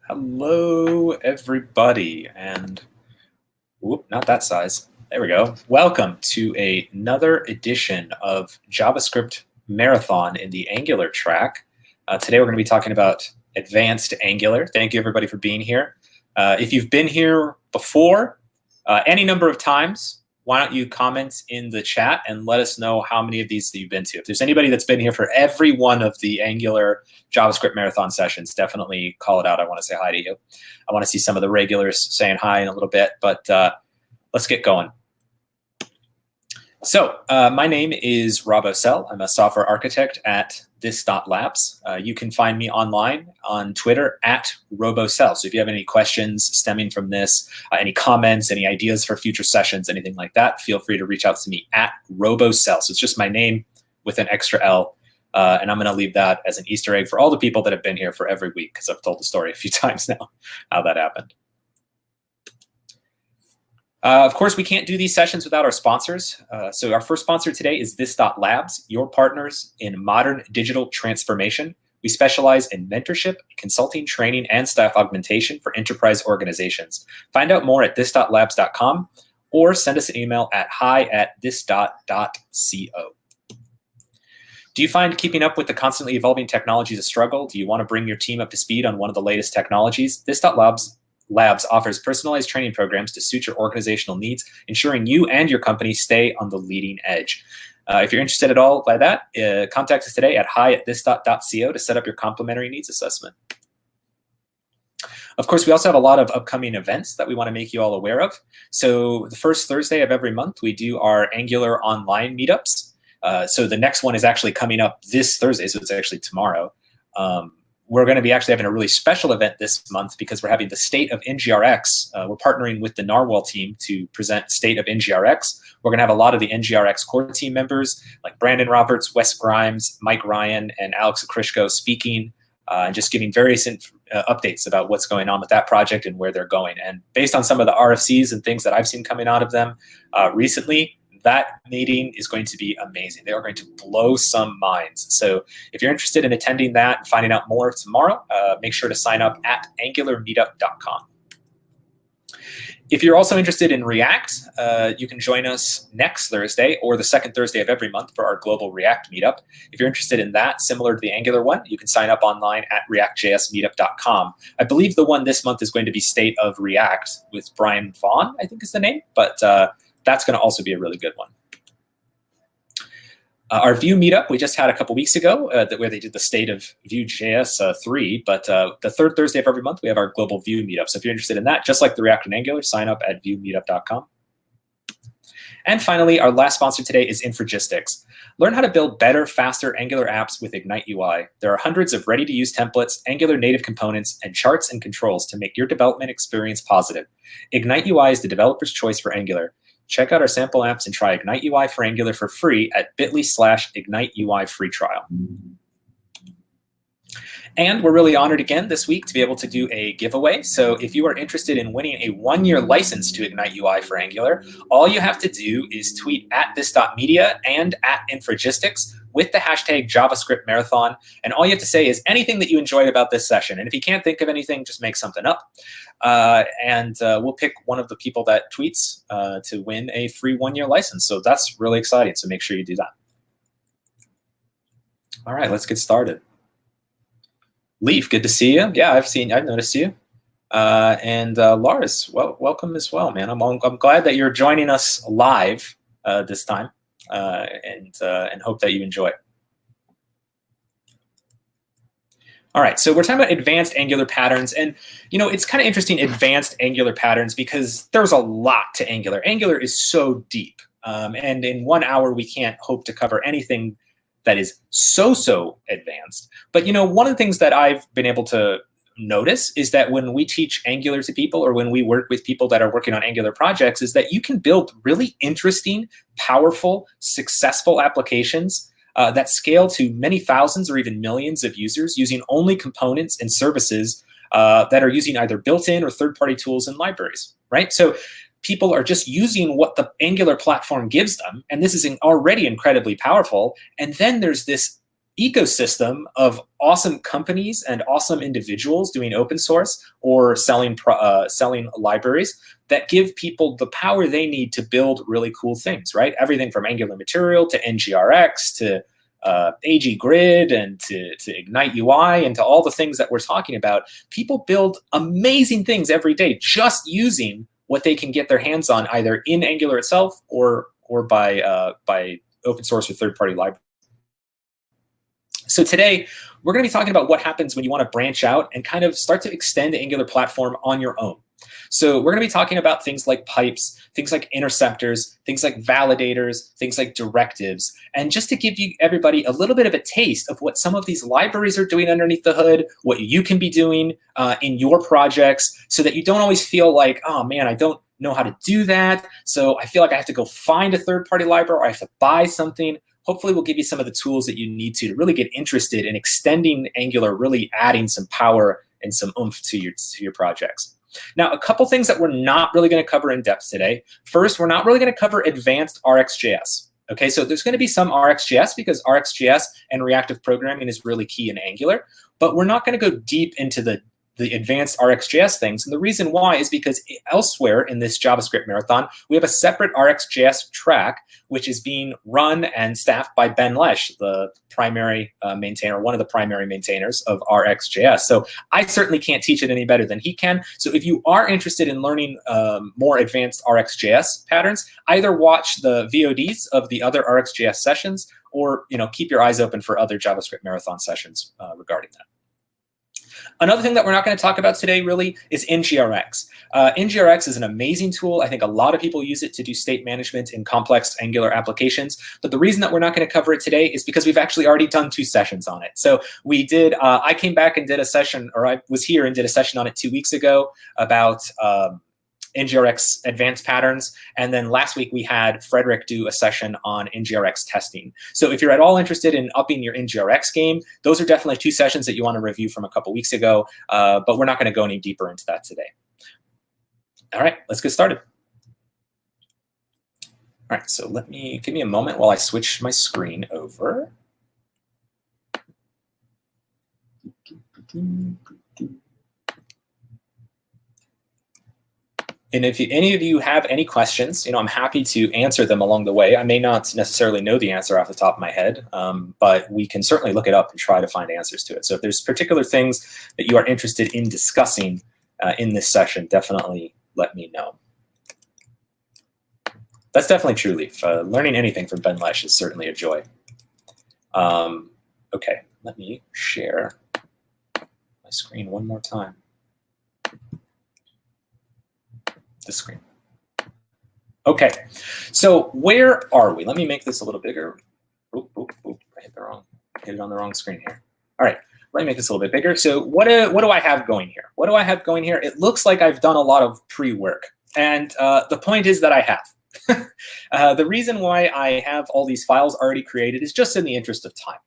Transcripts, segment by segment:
Hello, everybody, and whoop, not that size. There we go. Welcome to another edition of JavaScript Marathon in the Angular track. Today we're going to be talking about advanced Angular. Thank you, everybody, for being here. If you've been here before, any number of times, why don't you comment in the chat and let us know how many of these that you've been to. If there's anybody that's been here for every one of the Angular JavaScript Marathon sessions, definitely call it out. I want to say hi to you. I want to see some of the regulars saying hi in a little bit, but let's get going. So my name is Rob Ocel. I'm a software architect at this.labs. You can find me online on Twitter at RoboCell. So if you have any questions stemming from this, any comments, any ideas for future sessions, anything like that, feel free to reach out to me at RoboCell. So it's just my name with an extra L. And I'm going to leave that as an Easter egg for all the people that have been here for every week, because I've told the story a few times now how that happened. Of course, we can't do these sessions without our sponsors. So our first sponsor today is this.labs, your partners in modern digital transformation. We specialize in mentorship, consulting, training, and staff augmentation for enterprise organizations. Find out more at this.labs.com or send us an email at hi@this.co. Do you find keeping up with the constantly evolving technologies a struggle? Do you want to bring your team up to speed on one of the latest technologies? This.labs offers personalized training programs to suit your organizational needs, ensuring you and your company stay on the leading edge. If you're interested at all by that, contact us today at hi@this.co to set up your complimentary needs assessment. Of course, we also have a lot of upcoming events that we want to make you all aware of. So the first Thursday of every month, we do our Angular online meetups. So the next one is actually coming up this Thursday, so it's actually tomorrow. We're going to be actually having a really special event this month because we're having the State of NGRX. We're partnering with the Narwhal team to present State of NGRX. We're going to have a lot of the NGRX core team members like Brandon Roberts, Wes Grimes, Mike Ryan, and Alex Akrishko speaking and just giving various updates about what's going on with that project and where they're going. And based on some of the RFCs and things that I've seen coming out of them recently, that meeting is going to be amazing. They are going to blow some minds. So if you're interested in attending that and finding out more tomorrow, make sure to sign up at angularmeetup.com. If you're also interested in React, you can join us next Thursday or the second Thursday of every month for our global React meetup. If you're interested in that, similar to the Angular one, you can sign up online at reactjsmeetup.com. I believe the one this month is going to be State of React with Brian Vaughn, I think is the name, but that's going to also be a really good one. Our Vue meetup we just had a couple weeks ago where they did the State of Vue.js 3, but the third Thursday of every month we have our global Vue meetup. So if you're interested in that, just like the React and Angular, sign up at vuemeetup.com. And finally, our last sponsor today is Infragistics. Learn how to build better, faster Angular apps with Ignite UI. There are hundreds of ready-to-use templates, Angular native components, and charts and controls to make your development experience positive. Ignite UI is the developer's choice for Angular. Check out our sample apps and try Ignite UI for Angular for free at bit.ly/Ignite UI free trial. And we're really honored again this week to be able to do a giveaway. So if you are interested in winning a 1-year license to Ignite UI for Angular, all you have to do is tweet at this.media and at Infragistics with the hashtag JavaScript Marathon. And all you have to say is anything that you enjoyed about this session. And if you can't think of anything, just make something up. And we'll pick one of the people that tweets to win a free 1-year license. So that's really exciting. So make sure you do that. All right, let's get started. Leaf, good to see you. Yeah, I've noticed you. And Lars, well, welcome as well, man. I'm glad that you're joining us live this time, and hope that you enjoy. All right, so we're talking about advanced Angular patterns, and it's kind of interesting, advanced Angular patterns, because there's a lot to Angular. Angular is so deep, and in 1 hour we can't hope to cover anything that is so advanced. But one of the things that I've been able to notice is that when we teach Angular to people, or when we work with people that are working on Angular projects, is that you can build really interesting, powerful, successful applications that scale to many thousands or even millions of users using only components and services that are using either built-in or third-party tools and libraries, right? So people are just using what the Angular platform gives them, and this is already incredibly powerful. And then there's this ecosystem of awesome companies and awesome individuals doing open source or selling libraries that give people the power they need to build really cool things, right? Everything from Angular Material to NGRX to AG Grid and to Ignite UI and to all the things that we're talking about. People build amazing things every day just using what they can get their hands on either in Angular itself or by open source or third-party libraries. So today, we're going to be talking about what happens when you want to branch out and kind of start to extend the Angular platform on your own. So we're going to be talking about things like pipes, things like interceptors, things like validators, things like directives, and just to give you everybody a little bit of a taste of what some of these libraries are doing underneath the hood, what you can be doing in your projects, so that you don't always feel like, oh man, I don't know how to do that, so I feel like I have to go find a third-party library or I have to buy something. Hopefully we'll give you some of the tools that you need to really get interested in extending Angular, really adding some power and some oomph to your projects. Now, a couple things that we're not really going to cover in depth today. First, we're not really going to cover advanced RxJS. Okay, so there's going to be some RxJS because RxJS and reactive programming is really key in Angular, but we're not going to go deep into the advanced RxJS things. And the reason why is because elsewhere in this JavaScript marathon, we have a separate RxJS track, which is being run and staffed by Ben Lesh, the primary maintainer, one of the primary maintainers of RxJS. So I certainly can't teach it any better than he can. So if you are interested in learning more advanced RxJS patterns, either watch the VODs of the other RxJS sessions or keep your eyes open for other JavaScript marathon sessions regarding that. Another thing that we're not going to talk about today really is NGRX. NGRX is an amazing tool. I think a lot of people use it to do state management in complex Angular applications. But the reason that we're not going to cover it today is because we've actually already done 2 sessions on it. So we did, I came back and did a session, or I was here and did a session on it 2 weeks ago about NGRX advanced patterns. And then last week we had Frederick do a session on NGRX testing. So if you're at all interested in upping your NGRX game, those are definitely 2 sessions that you want to review from a couple weeks ago, but we're not going to go any deeper into that today. All right, let's get started. All right, so give me a moment while I switch my screen over. And if any of you have any questions, I'm happy to answer them along the way. I may not necessarily know the answer off the top of my head, but we can certainly look it up and try to find answers to it. So if there's particular things that you are interested in discussing in this session, definitely let me know. That's definitely true, Leaf. Learning anything from Ben Lesh is certainly a joy. Okay, let me share my screen one more time. The screen. Okay, so where are we? Let me make this a little bigger. Oop, oop, oop. I hit it on the wrong screen here. All right, let me make this a little bit bigger. So what do I have going here? What do I have going here? It looks like I've done a lot of pre-work, and the point is that I have. The reason why I have all these files already created is just in the interest of time.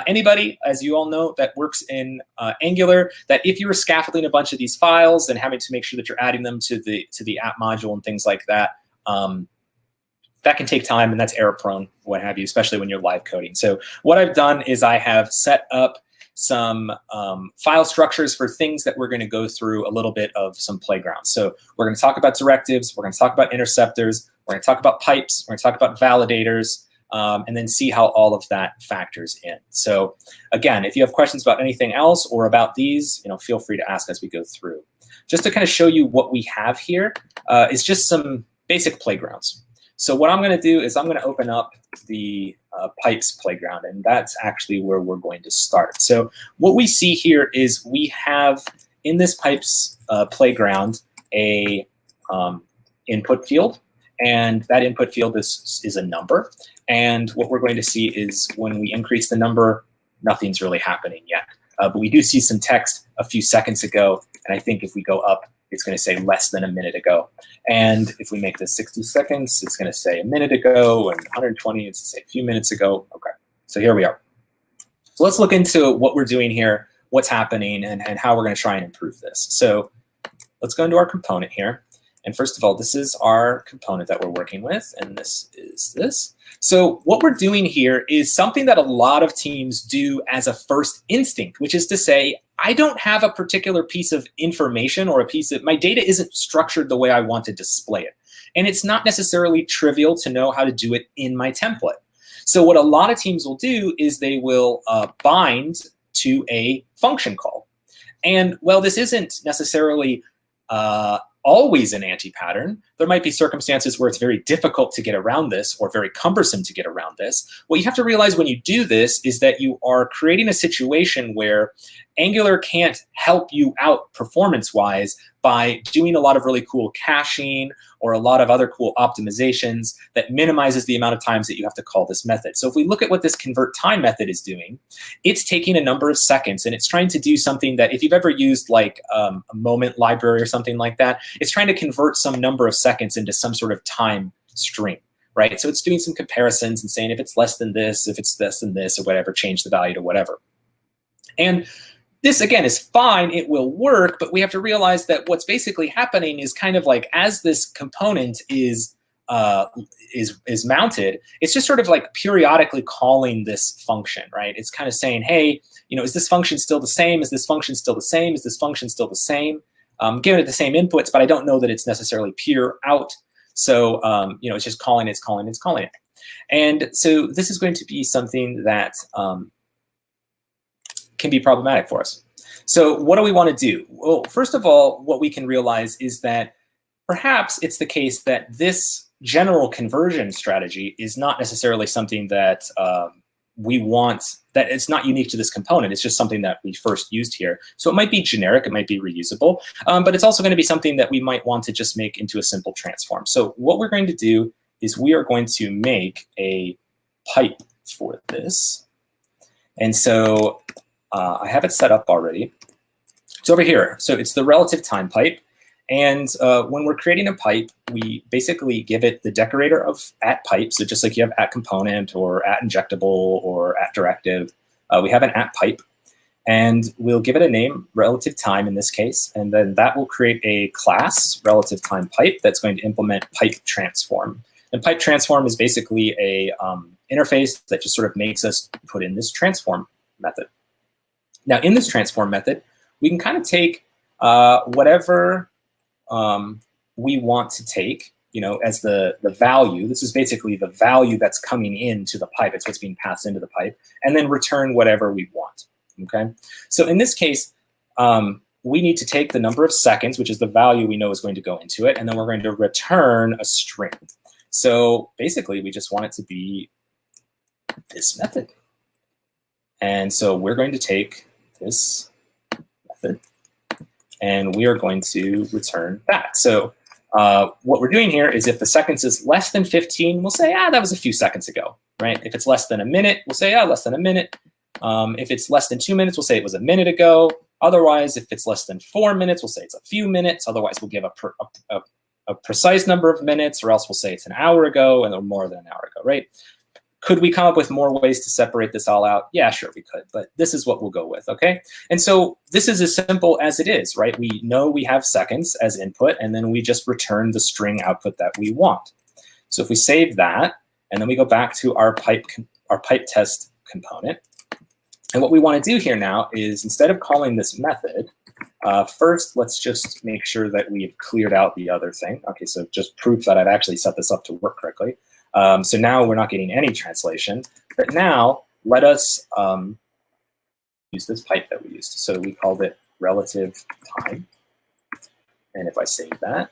Anybody, as you all know, that works in Angular, that if you were scaffolding a bunch of these files and having to make sure that you're adding them to the app module and things like that, that can take time and that's error prone, what have you, especially when you're live coding. So what I've done is I have set up some file structures for things that we're going to go through a little bit of some playgrounds. So we're going to talk about directives, we're going to talk about interceptors, we're going to talk about pipes, we're going to talk about validators, and then see how all of that factors in. So again, if you have questions about anything else or about these, feel free to ask as we go through. Just to kind of show you what we have here is just some basic playgrounds. So what I'm going to do is I'm going to open up the pipes playground, and that's actually where we're going to start. So what we see here is we have in this pipes playground a input field, and that input field is a number. And what we're going to see is when we increase the number, nothing's really happening yet. But we do see some text a few seconds ago, and I think if we go up, it's going to say less than a minute ago. And if we make this 60 seconds, it's going to say a minute ago, and 120, it's going to say a few minutes ago. Okay, so here we are. So let's look into what we're doing here, what's happening, and how we're going to try and improve this. So let's go into our component here. And first of all, this is our component that we're working with, and this is this. So what we're doing here is something that a lot of teams do as a first instinct, which is to say, I don't have a particular piece of information or my data isn't structured the way I want to display it. And it's not necessarily trivial to know how to do it in my template. So what a lot of teams will do is they will bind to a function call. And well, this isn't necessarily always an anti-pattern. There might be circumstances where it's very difficult to get around this or very cumbersome to get around this. What you have to realize when you do this is that you are creating a situation where Angular can't help you out performance-wise by doing a lot of really cool caching or a lot of other cool optimizations that minimizes the amount of times that you have to call this method. So if we look at what this convert time method is doing, it's taking a number of seconds and it's trying to do something that if you've ever used like a moment library or something like that, it's trying to convert some number of seconds into some sort of time string, right? So it's doing some comparisons and saying if it's less than this, if it's less than this or whatever, change the value to whatever. And this, again, is fine. It will work, but we have to realize that what's basically happening is kind of like as this component is mounted, it's just sort of like periodically calling this function, right? It's kind of saying, hey, is this function still the same? Is this function still the same? Is this function still the same? Giving it the same inputs, but I don't know that it's necessarily pure out. So it's just calling it, it's calling it, it's calling it. And so this is going to be something that can be problematic for us. So what do we want to do? Well, first of all, what we can realize is that perhaps it's the case that this general conversion strategy is not necessarily something that we want, that it's not unique to this component. It's just something that we first used here. So it might be generic, it might be reusable, but it's also going to be something that we might want to just make into a simple transform. So what we're going to do is we are going to make a pipe for this. And so I have it set up already. It's over here. So it's the relative time pipe. And when we're creating a pipe, we basically give it the decorator of @pipe. So just like you have @component or @injectable or @directive, we have an @pipe. And we'll give it a name, relative time in this case. And then that will create a class, relative time pipe, that's going to implement pipe transform. And pipe transform is basically a interface that just sort of makes us put in this transform method. Now, in this transform method, we can kind of take whatever we want to take, as the value. This is basically the value that's coming into the pipe. It's what's being passed into the pipe, and then return whatever we want. Okay. So in this case, we need to take the number of seconds, which is the value we know is going to go into it, and then we're going to return a string. So basically, we just want it to be this method. And so we're going to take this method, and we are going to return that. So what we're doing here is if the seconds is less than 15, we'll say, that was a few seconds ago, right? If it's less than a minute, we'll say, less than a minute. If it's less than 2 minutes, we'll say it was a minute ago. Otherwise, if it's less than 4 minutes, we'll say it's a few minutes. Otherwise, we'll give a precise number of minutes, or else we'll say it's an hour ago and or more than an hour ago, right? Could we come up with more ways to separate this all out? Yeah, sure, we could, but this is what we'll go with, okay? And so this is as simple as it is, right? We know we have seconds as input, and then we just return the string output that we want. So if we save that, and then we go back to our pipe test component, and what we want to do here now is instead of calling this method, first, let's just make sure that we've cleared out the other thing. Okay, so just proof that I've actually set this up to work correctly. So now we're not getting any translation, but now let us use this pipe that we used. So we called it relative time. And if I save that,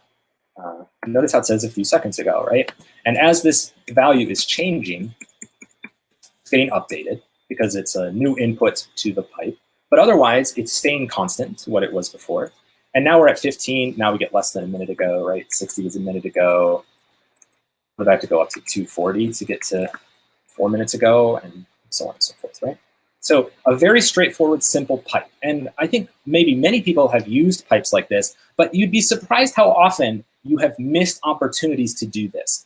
notice how it says a few seconds ago, right? And as this value is changing, it's getting updated because it's a new input to the pipe. But otherwise, it's staying constant to what it was before. And now we're at 15. Now we get less than a minute ago, right? 60 was a minute ago. We'd have to go up to 240 to get to 4 minutes ago, and so on and so forth, right? So a very straightforward, simple pipe. And I think maybe many people have used pipes like this, but you'd be surprised how often you have missed opportunities to do this.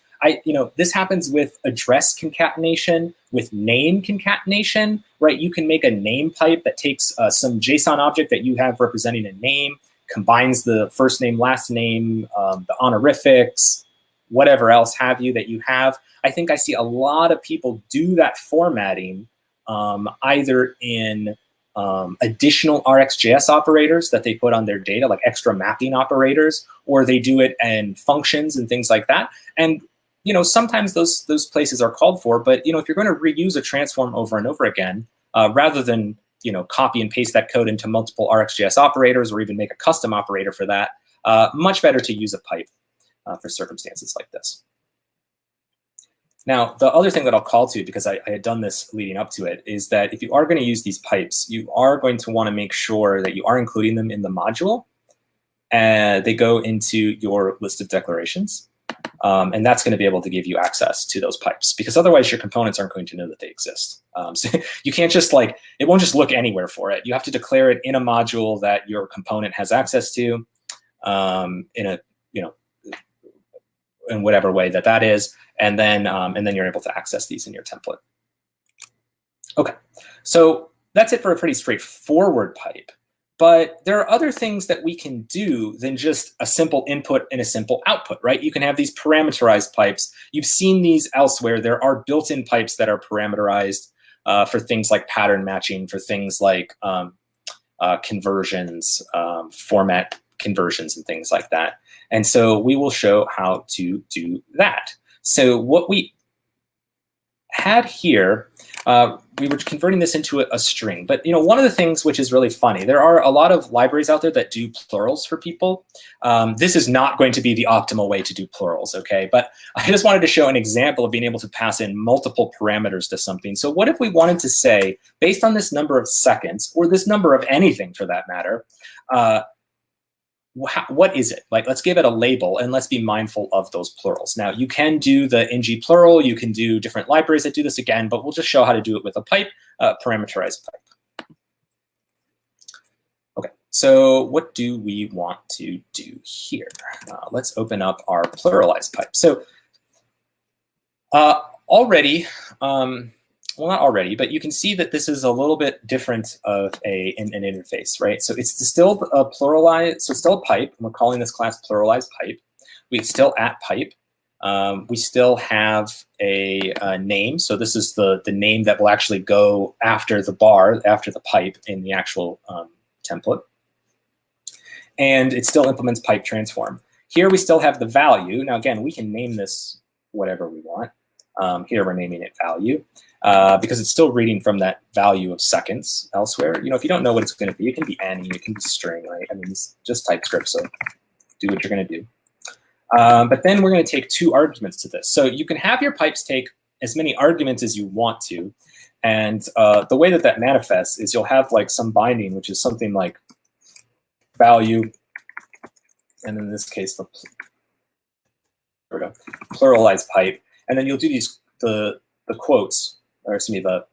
This happens with address concatenation, with name concatenation, right? You can make a name pipe that takes some JSON object that you have representing a name, combines the first name, last name, the honorifics, whatever else have you that you have. I think I see a lot of people do that formatting either in additional RxJS operators that they put on their data, like extra mapping operators, or they do it in functions and things like that. And sometimes those places are called for, but if you're going to reuse a transform over and over again, rather than copy and paste that code into multiple RxJS operators or even make a custom operator for that, much better to use a pipe for circumstances like this. Now, the other thing that I'll call to, because I had done this leading up to it, is that if you are going to use these pipes, you are going to want to make sure that you are including them in the module. And they go into your list of declarations. And that's going to be able to give you access to those pipes, because otherwise your components aren't going to know that they exist. So you can't just it won't just look anywhere for it. You have to declare it in a module that your component has access to in whatever way that is. And then you're able to access these in your template. Okay, so that's it for a pretty straightforward pipe. But there are other things that we can do than just a simple input and a simple output, right? You can have these parameterized pipes. You've seen these elsewhere. There are built-in pipes that are parameterized for things like pattern matching, for things like conversions, format conversions, and things like that. And so we will show how to do that. So what we had here, we were converting this into a string. But one of the things which is really funny, there are a lot of libraries out there that do plurals for people. This is not going to be the optimal way to do plurals, okay? But I just wanted to show an example of being able to pass in multiple parameters to something. So what if we wanted to say, based on this number of seconds, or this number of anything for that matter, what is it? Let's give it a label, and let's be mindful of those plurals. Now, you can do the ng plural. You can do different libraries that do this again, but we'll just show how to do it with a pipe, parameterized pipe. Okay, so what do we want to do here? Let's open up our pluralized pipe. So already, well, not already, but you can see that this is a little bit different of an interface, right? So it's still a pluralized, so it's still a pipe. And we're calling this class pluralized pipe. We still at pipe. We still have a name. So this is the name that will actually go after the bar, after the pipe in the actual template. And it still implements pipe transform. Here we still have the value. Now, again, we can name this whatever we want. Here we're naming it value. Because it's still reading from that value of seconds elsewhere. If you don't know what it's going to be, it can be any, it can be string, right? I mean, it's just TypeScript, so do what you're going to do. But then we're going to take 2 arguments to this. So you can have your pipes take as many arguments as you want to. And the way that manifests is you'll have some binding, which is something like value, and in this case, there we go, pluralized pipe. And then you'll do the quotes, or excuse me, the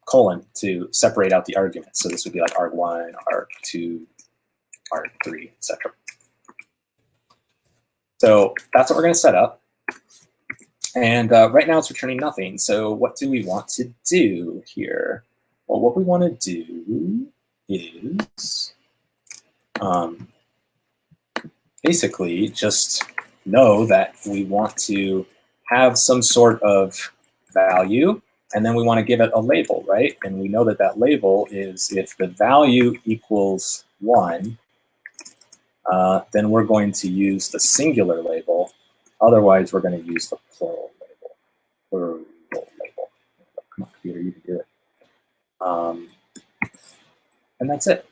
colon to separate out the arguments. So this would be like arg1, arg2, arg3, etc. So that's what we're going to set up. And right now it's returning nothing. So what do we want to do here? Well, what we want to do is basically just know that we want to have some sort of value, and then we want to give it a label, right? And we know that that label is if the value equals 1, then we're going to use the singular label. Otherwise, we're going to use the plural label. Plural label. Come on, computer, you can do it. And that's it.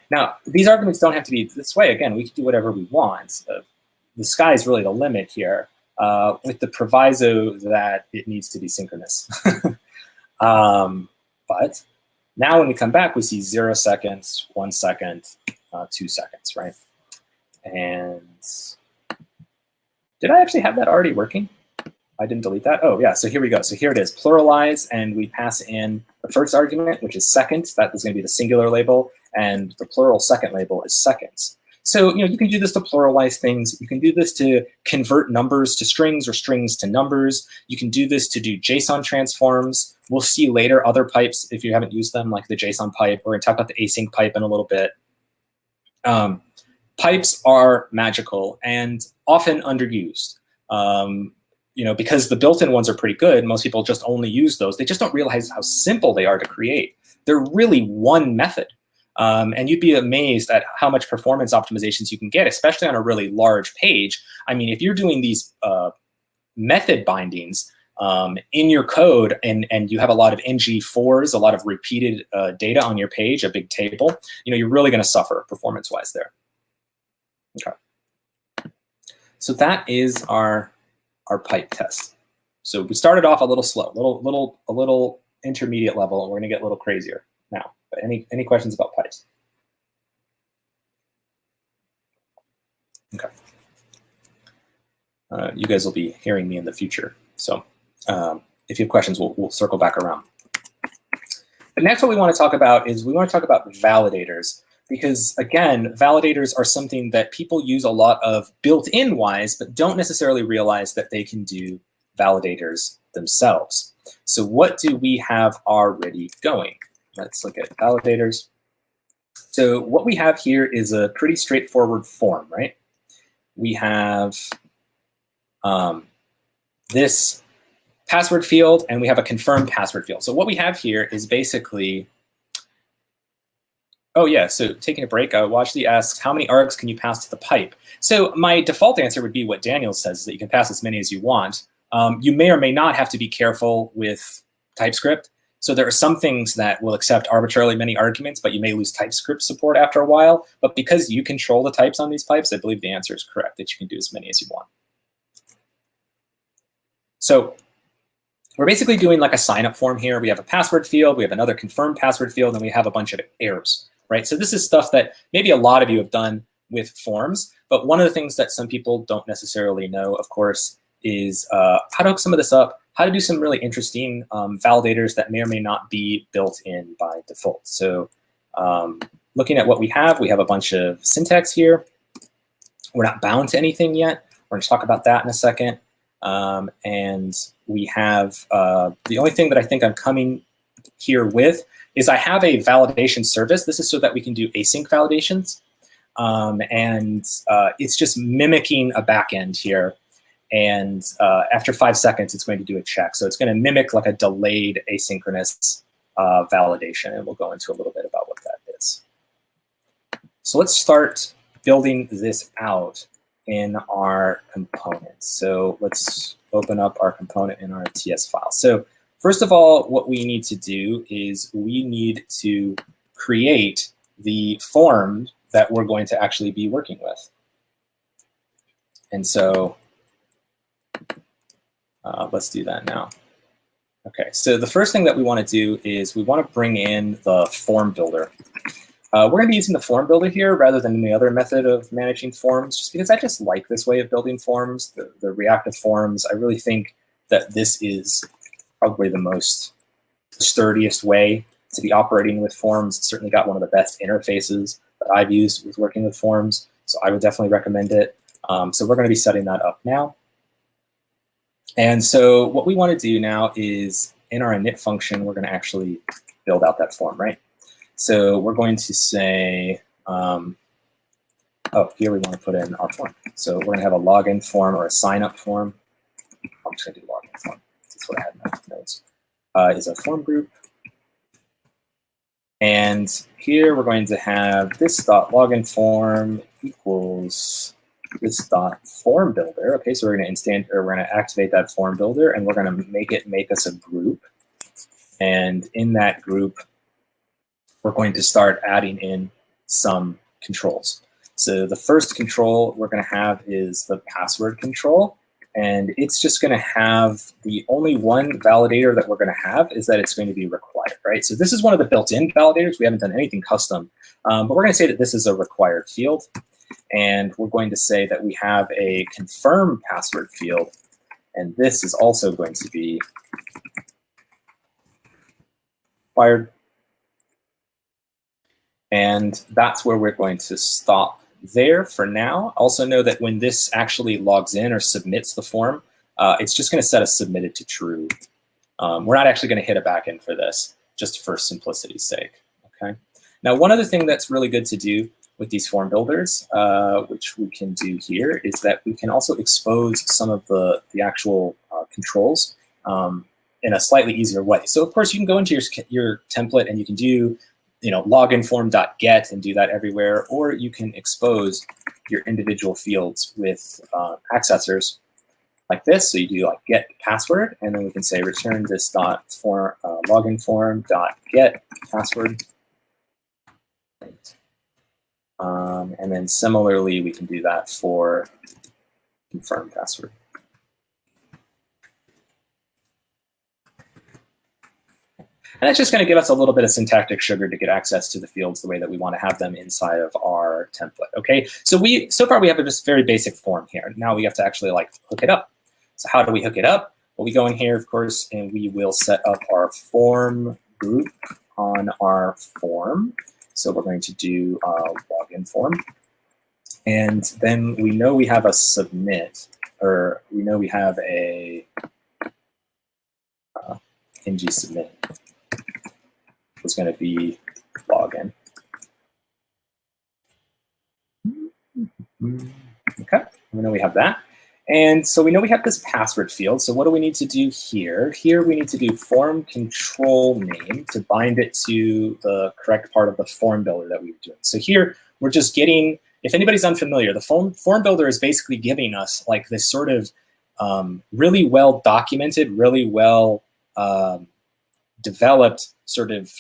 Now, these arguments don't have to be this way. Again, we can do whatever we want. The sky is really the limit here, with the proviso that it needs to be synchronous. But now when we come back, we see 0 seconds, 1 second, 2 seconds, right? And did I actually have that already working? I didn't delete that. Oh, yeah, so here we go. So here it is, pluralize, and we pass in the first argument, which is second. That is going to be the singular label, and the plural second label is seconds. So you can do this to pluralize things. You can do this to convert numbers to strings or strings to numbers. You can do this to do JSON transforms. We'll see later other pipes, if you haven't used them, like the JSON pipe. We're going to talk about the async pipe in a little bit. Pipes are magical and often underused. because the built-in ones are pretty good, most people just only use those. They just don't realize how simple they are to create. They're really one method. And you'd be amazed at how much performance optimizations you can get, especially on a really large page. I mean, if you're doing these method bindings in your code and you have a lot of ng4s, a lot of repeated data on your page, a big table, you're really going to suffer performance-wise there. Okay. So that is our pipe test. So we started off a little slow, a little intermediate level, and we're going to get a little crazier now. But any questions about pipes? Okay. You guys will be hearing me in the future, so if you have questions, we'll circle back around. But next, what we want to talk about is validators, because again, validators are something that people use a lot of built-in wise, but don't necessarily realize that they can do validators themselves. So what do we have already going? Let's look at validators. So what we have here is a pretty straightforward form, right? We have this password field, and we have a confirmed password field. So what we have here is basically, oh yeah, so taking a break, Watchley asks, how many args can you pass to the pipe? So my default answer would be what Daniel says, is that you can pass as many as you want. You may or may not have to be careful with TypeScript. So there are some things that will accept arbitrarily many arguments, but you may lose TypeScript support after a while. But because you control the types on these pipes, I believe the answer is correct, that you can do as many as you want. So we're basically doing like a sign-up form here. We have a password field, we have another confirmed password field, and we have a bunch of errors, right? So this is stuff that maybe a lot of you have done with forms, but one of the things that some people don't necessarily know, of course, is how to hook some of this up, how to do some really interesting validators that may or may not be built in by default. So looking at what we have a bunch of syntax here. We're not bound to anything yet. We're going to talk about that in a second. And we have the only thing that I think I'm coming here with is I have a validation service. This is so that we can do async validations. And it's just mimicking a backend here. And after 5 seconds, it's going to do a check. So it's going to mimic like a delayed asynchronous validation. And we'll go into a little bit about what that is. So let's start building this out in our components. So let's open up our component in our TS file. So first of all, what we need to do is we need to create the form that we're going to actually be working with. And so let's do that now. Okay, so the first thing that we want to do is we want to bring in the form builder. We're going to be using the form builder here rather than any other method of managing forms, just because I just like this way of building forms, the reactive forms. I really think that this is probably the most sturdiest way to be operating with forms. It's certainly got one of the best interfaces that I've used with working with forms, so I would definitely recommend it. So we're going to be setting that up now. And so what we want to do now is in our init function, we're going to actually build out that form, right? So we're going to say, oh, here we want to put in our form. So we're going to have a login form or a sign-up form. I'm just going to do login form. That's what I had in my notes. Is a form group. And here we're going to have this.login form equals this.form builder. Okay, so we're going to activate that form builder, and we're going to make us a group. And in that group, we're going to start adding in some controls. So the first control we're going to have is the password control. And it's just going to have the only one validator that we're going to have is that it's going to be required, right? So this is one of the built-in validators. We haven't done anything custom. But we're going to say that this is a required field. And we're going to say that we have a confirm password field. And this is also going to be required. And that's where we're going to stop there for now. Also know that when this actually logs in or submits the form, it's just going to set us submitted to true. We're not actually going to hit a backend for this, just for simplicity's sake. Okay. Now, one other thing that's really good to do with these form builders, which we can do here, is that we can also expose some of the actual controls in a slightly easier way. So of course you can go into your template and you can do login form.get and do that everywhere, or you can expose your individual fields with accessors like this. So you do like get password, and then we can say return this dot form login form dot get password. And then similarly, we can do that for confirm password. And that's just going to give us a little bit of syntactic sugar to get access to the fields the way that we want to have them inside of our template. Okay, so far we have this very basic form here. Now we have to actually like hook it up. So how do we hook it up? Well, we go in here, of course, and we will set up our form group on our form. So we're going to do login form. And then we know we have a submit, or we know we have a ng submit. It's going to be login. Okay, we know we have that. And so we know we have this password field. So what do we need to do here? Here we need to do form control name to bind it to the correct part of the form builder that we were doing. So here we're just getting, if anybody's unfamiliar, the form builder is basically giving us like this sort of really well documented, really well developed sort of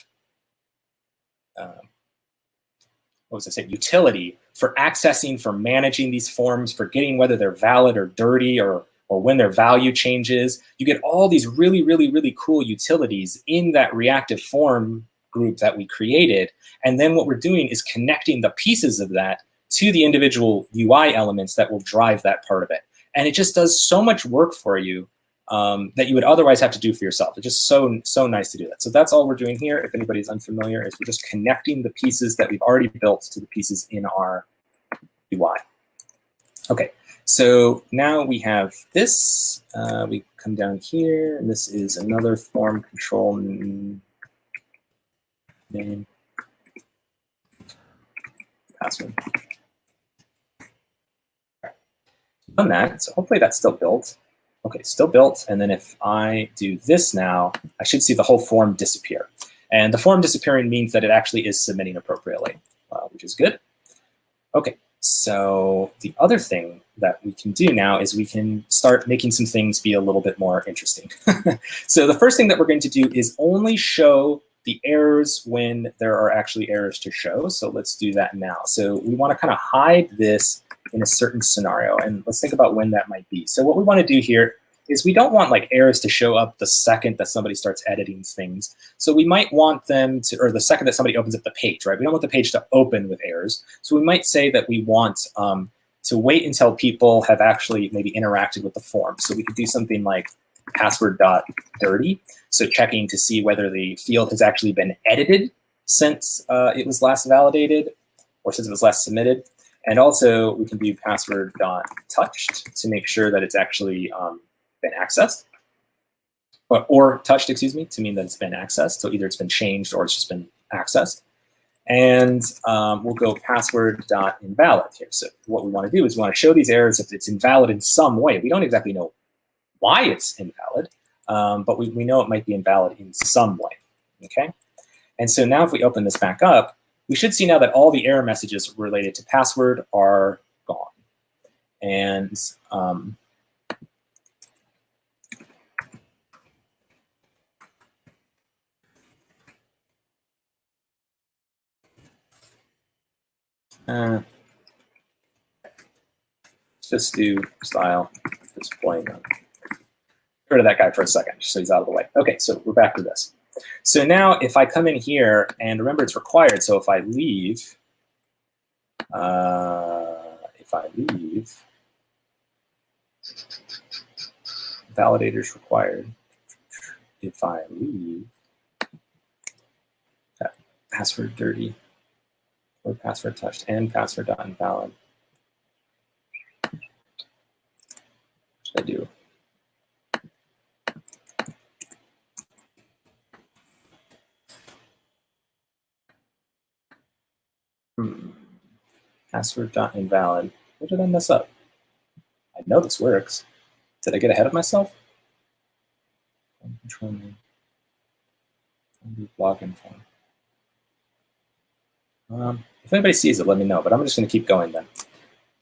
utility for accessing, for managing these forms, for getting whether they're valid or dirty, or when their value changes. You get all these really, really, really cool utilities in that reactive form group that we created. And then what we're doing is connecting the pieces of that to the individual UI elements that will drive that part of it. And it just does so much work for you that you would otherwise have to do for yourself. It's just so nice to do that. So that's all we're doing here. If anybody's unfamiliar, is we're just connecting the pieces that we've already built to the pieces in our UI. Okay, so now we have this. We come down here, and this is another form control name. Password. Done that, so hopefully that's still built. Okay, still built, and then if I do this now, I should see the whole form disappear. And the form disappearing means that it actually is submitting appropriately, which is good. Okay, so the other thing that we can do now is we can start making some things be a little bit more interesting. So the first thing that we're going to do is only show the errors when there are actually errors to show. So let's do that now. So we want to kind of hide this in a certain scenario, and let's think about when that might be. So what we want to do here is we don't want like errors to show up the second that somebody starts editing things. So we might want them to, or the second that somebody opens up the page, right? We don't want the page to open with errors. So we might say that we want to wait until people have actually maybe interacted with the form. So we could do something like password.dirty, so checking to see whether the field has actually been edited since it was last validated or since it was last submitted. And also we can do password.touched to make sure that it's actually been accessed, or touched, excuse me, to mean that it's been accessed. So either it's been changed or it's just been accessed. And we'll go password.invalid here. So what we want to do is we want to show these errors if it's invalid in some way. We don't exactly know why it's invalid, but we know it might be invalid in some way, okay? And so now if we open this back up, we should see now that all the error messages related to password are gone. And let's just do style display none. Get rid of that guy for a second, just so he's out of the way. Okay, so we're back to this. So now if I come in here, and remember it's required, so if I leave, validators required. If I leave password dirty or password touched and password.invalid, what should I do? password.invalid. What did I mess up? I know this works. Did I get ahead of myself? Control name. Login form. If anybody sees it, let me know, but I'm just going to keep going then.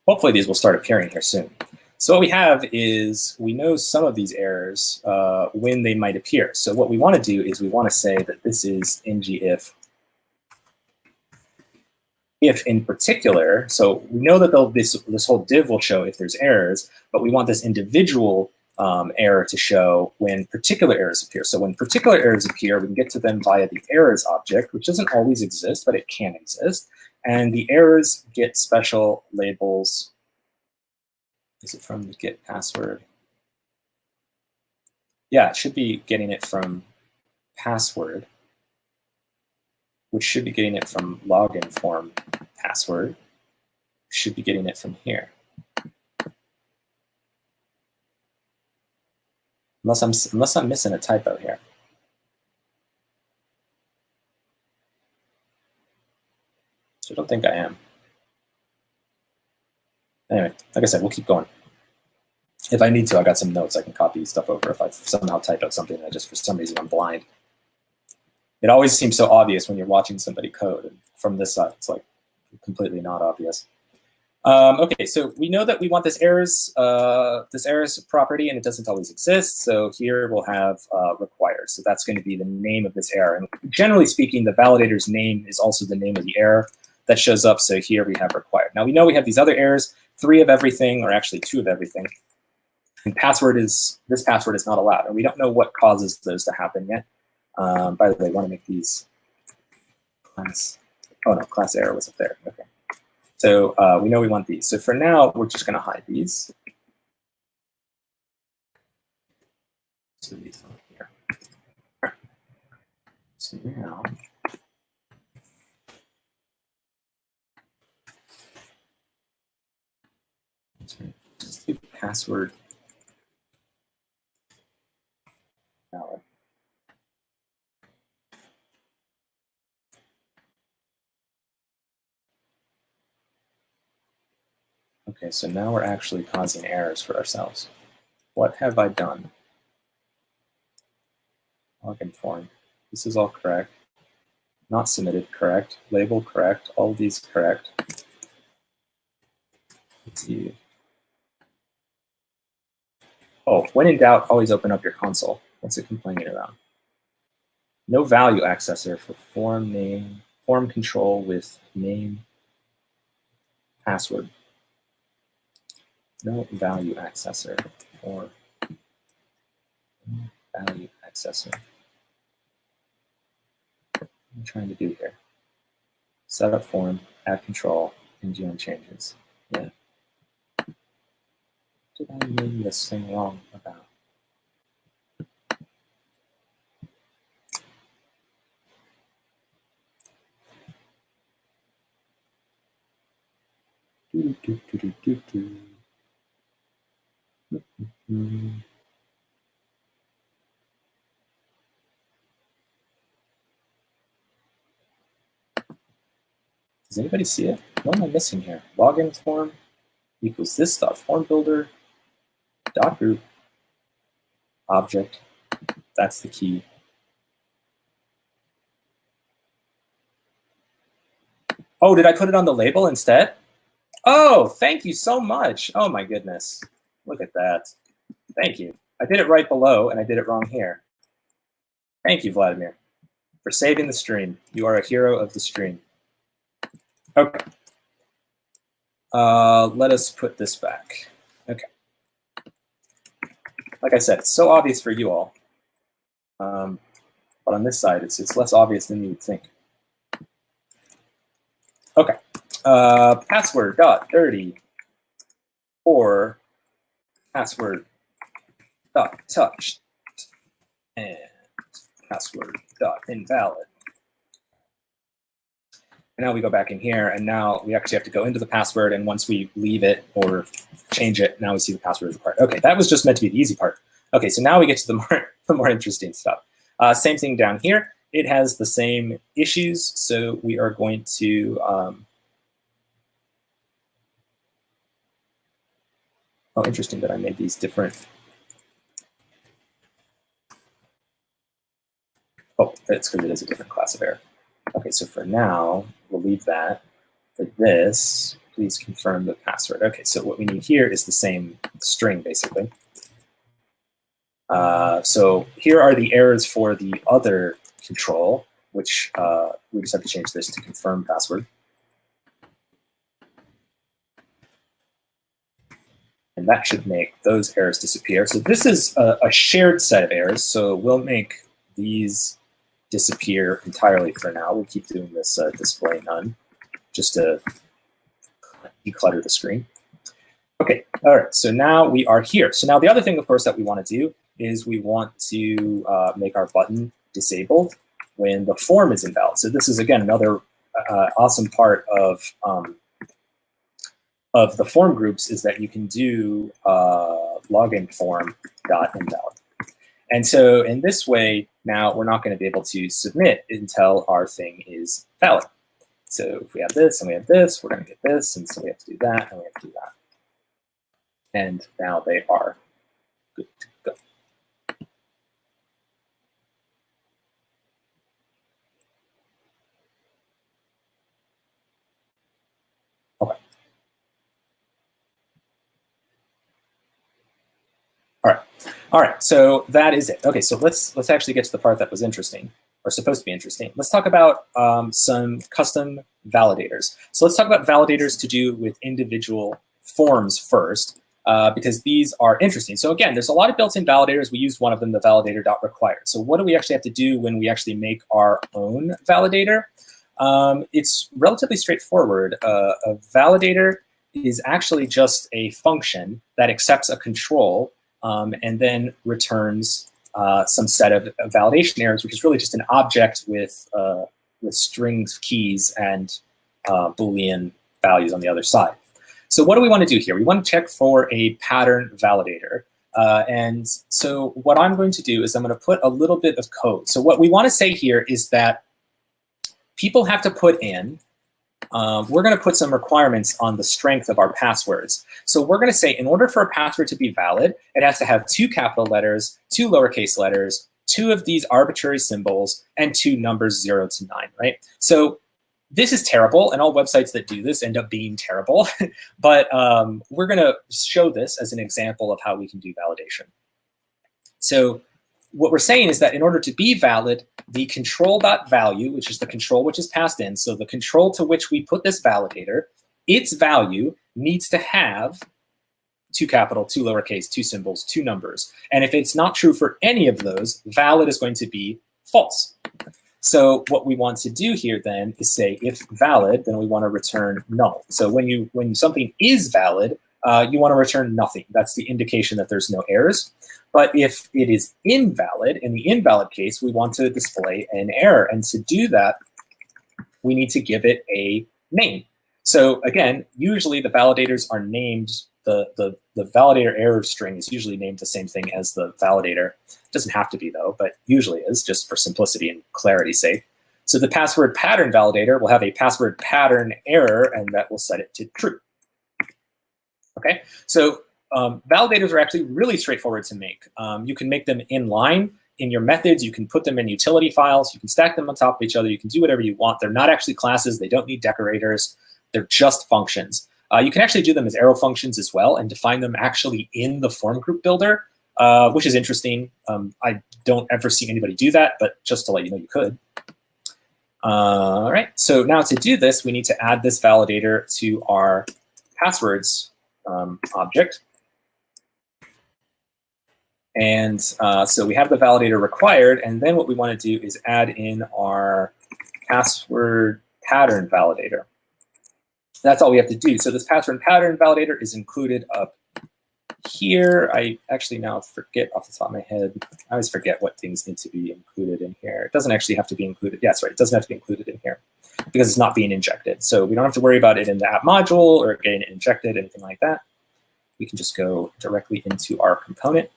Hopefully these will start appearing here soon. So what we have is we know some of these errors when they might appear. So what we want to do is we want to say that this is ng if in particular, so we know that this whole div will show if there's errors, but we want this individual error to show when particular errors appear. So when particular errors appear, we can get to them via the errors object, which doesn't always exist, but it can exist. And the errors get special labels. Is it from the get password? Yeah, it should be getting it from password, which should be getting it from login form password, should be getting it from here. Unless I'm missing a typo here. So I don't think I am. Anyway, like I said, we'll keep going. If I need to, I got some notes I can copy stuff over if I somehow type out something and I just, for some reason, I'm blind. It always seems so obvious when you're watching somebody code. And from this side, it's like completely not obvious. Okay, so we know that we want this errors property, and it doesn't always exist. So here we'll have required. So that's going to be the name of this error. And generally speaking, the validator's name is also the name of the error that shows up. So here we have required. Now we know we have these other errors, 3 of everything, or actually 2 of everything. And this password is not allowed. And we don't know what causes those to happen yet. By the way, I want to make these class. Oh no, class error was up there. Okay. So we know we want these. So for now, we're just going to hide these. So these are here. So now, let's do password valid. Okay, so now we're actually causing errors for ourselves. What have I done? Login form. This is all correct. Not submitted, correct. Label, correct. All of these correct. Let's see. Oh, when in doubt, always open up your console. What's it complaining about? No value accessor for form name, form control with name, password. No value accessor or value accessor. What am I trying to do here? Set up form, add control, ng changes. Yeah. What did I name this thing wrong about? Does anybody see it? What am I missing here? Login form equals this stuff. Form builder dot group object. That's the key. Oh, did I put it on the label instead? Oh, thank you so much. Oh my goodness. Look at that. Thank you. I did it right below and I did it wrong here. Thank you, Vladimir, for saving the stream. You are a hero of the stream. Okay. Let us put this back. Okay. Like I said, it's so obvious for you all. But on this side, it's less obvious than you would think. Okay. Password dot dirty or password dot touched and password dot invalid. And now we go back in here, and now we actually have to go into the password, and once we leave it or change it, now we see the password is required. Okay, that was just meant to be the easy part. Okay, so now we get to the more interesting stuff. Same thing down here. It has the same issues, so we are going to Oh, interesting that I made these different. Oh, that's because it is a different class of error. Okay, so for now, we'll leave that. For this, please confirm the password. Okay, so what we need here is the same string, basically. So here are the errors for the other control, which we just have to change this to confirm password. And that should make those errors disappear. So this is a shared set of errors, so we'll make these disappear entirely for now. We'll keep doing this display none, just to declutter the screen. Okay, all right, so now we are here. So now the other thing, of course, that we want to do is we want to make our button disabled when the form is invalid. So this is, again, another awesome part of the form groups is that you can do login form.invalid. And so in this way, now we're not going to be able to submit until our thing is valid. So if we have this and we have this, we're going to get this, and so we have to do that and we have to do that. And now they are good to go. Okay. All right, so that is it. Okay, so let's actually get to the part that was interesting, or supposed to be interesting. Let's talk about some custom validators. So let's talk about validators to do with individual forms first, because these are interesting. So again, there's a lot of built-in validators. We used one of them, the validator.required. So what do we actually have to do when we actually make our own validator? It's relatively straightforward. A validator is actually just a function that accepts a control and then returns some set of validation errors, which is really just an object with strings, keys, and Boolean values on the other side. So what do we want to do here? We want to check for a pattern validator. And so what I'm going to do is I'm going to put a little bit of code. So what we want to say here is that people have to put in, we're going to put some requirements on the strength of our passwords. So we're going to say in order for a password to be valid, it has to have 2 capital letters, 2 lowercase letters, 2 of these arbitrary symbols, and 2 numbers 0 to 9, right? So this is terrible, and all websites that do this end up being terrible. But we're going to show this as an example of how we can do validation. So what we're saying is that in order to be valid, the control.value, which is the control which is passed in, so the control to which we put this validator, its value needs to have 2 capital, 2 lowercase, 2 symbols, 2 numbers. And if it's not true for any of those, valid is going to be false. So what we want to do here then is say if valid, then we want to return null. So when something is valid, you want to return nothing. That's the indication that there's no errors. But if it is invalid, in the invalid case, we want to display an error. And to do that, we need to give it a name. So again, usually the validators are named, the validator error string is usually named the same thing as the validator. It doesn't have to be though, but usually is, just for simplicity and clarity's sake. So the password pattern validator will have a password pattern error, and that will set it to true. Okay, so validators are actually really straightforward to make. You can make them inline in your methods. You can put them in utility files. You can stack them on top of each other. You can do whatever you want. They're not actually classes. They don't need decorators. They're just functions. You can actually do them as arrow functions as well and define them actually in the form group builder, which is interesting. I don't ever see anybody do that, but just to let you know, you could. All right, so now to do this, we need to add this validator to our passwords object. And so we have the validator required, and then what we want to do is add in our password pattern validator. That's all we have to do. So this password pattern validator is included up here. I actually now forget off the top of my head. I always forget what things need to be included in here. It doesn't actually have to be included. Yeah, that's right. It doesn't have to be included in here because it's not being injected. So we don't have to worry about it in the app module or getting it injected, anything like that. We can just go directly into our component.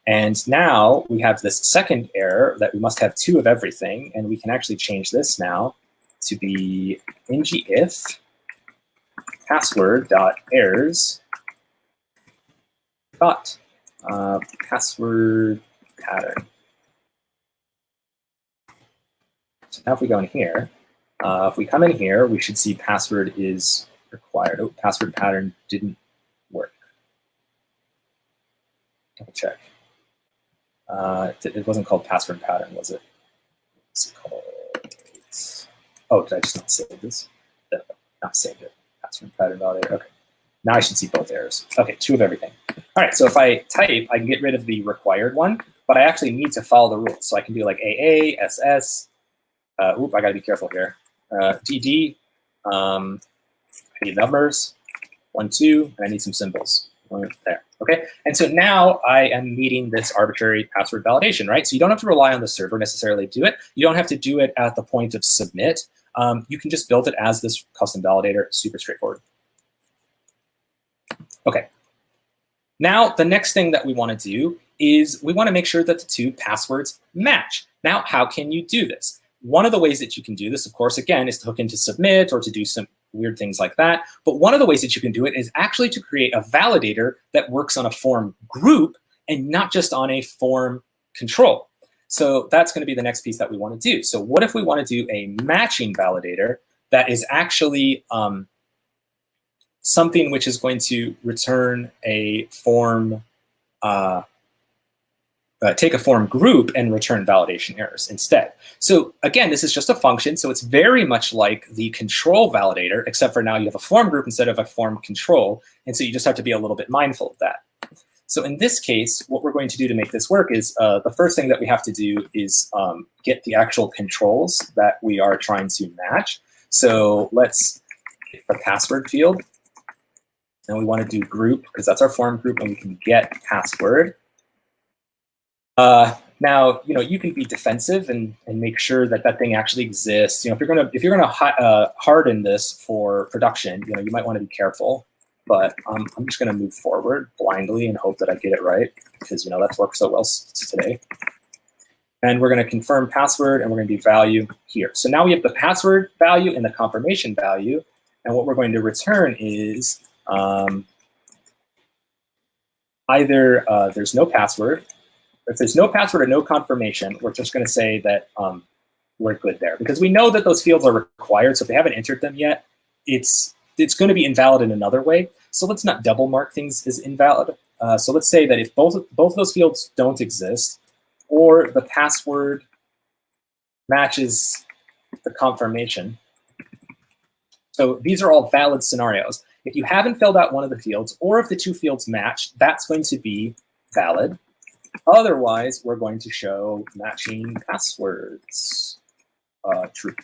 And now we have this second error that we must have 2 of everything. And we can actually change this now to be ngIf password.errors forgot. Password pattern. So now if we go in here, if we come in here, we should see password is required. Oh, password pattern didn't work. Let me check. It wasn't called password pattern, was it? It's called. Oh, did I just not save this? No, not saved it. Password pattern validator. Okay. Now I should see both errors. Okay, 2 of everything. All right, so if I type, I can get rid of the required one, but I actually need to follow the rules. So I can do like AA, SS. Oop, I gotta be careful here. DD. I need numbers. 1, 2, and I need some symbols. There. Okay, and so now I am meeting this arbitrary password validation, right? So you don't have to rely on the server necessarily to do it. You don't have to do it at the point of submit. You can just build it as this custom validator. Super straightforward. Okay. Now the next thing that we want to do is we want to make sure that the 2 passwords match. Now, how can you do this? One of the ways that you can do this, of course, again, is to hook into submit or to do some weird things like that. But one of the ways that you can do it is actually to create a validator that works on a form group and not just on a form control. So that's going to be the next piece that we want to do. So what if we want to do a matching validator that is actually something which is going to return a form, take a form group and return validation errors instead. So again, this is just a function, so it's very much like the control validator, except for now you have a form group instead of a form control, and so you just have to be a little bit mindful of that. So in this case, what we're going to do to make this work is the first thing that we have to do is get the actual controls that we are trying to match. So let's get the password field, and we want to do group because that's our form group, and we can get password. Now, you can be defensive and make sure that that thing actually exists. If you're gonna harden this for production, you might want to be careful. But I'm just gonna move forward blindly and hope that I get it right because that's worked so well today. And we're gonna confirm password and we're gonna do value here. So now we have the password value and the confirmation value, and what we're going to return is either there's no password. If there's no password or no confirmation, we're just going to say that we're good there because we know that those fields are required. So if they haven't entered them yet, it's going to be invalid in another way. So let's not double mark things as invalid. So let's say that if both of those fields don't exist, or the password matches the confirmation. So these are all valid scenarios. If you haven't filled out one of the fields, or if the 2 fields match, that's going to be valid. Otherwise, we're going to show matching passwords true,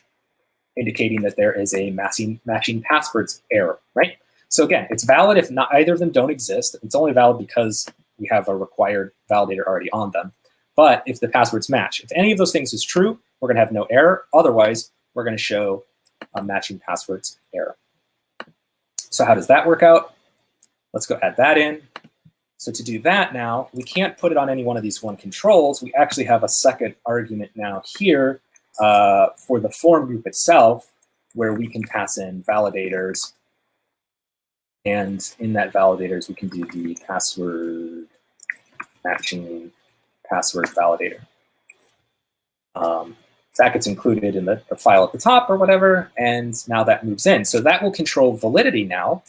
indicating that there is a matching passwords error, right? So again, it's valid if not either of them don't exist. It's only valid because we have a required validator already on them. But if the passwords match, if any of those things is true, we're going to have no error. Otherwise, we're going to show a matching passwords error. So how does that work out? Let's go add that in. So to do that now, we can't put it on any one of these controls. We actually have a second argument now here for the form group itself, where we can pass in validators. And in that validators, we can do the password matching password validator. That gets included in the file at the top or whatever, and now that moves in. So that will control validity now,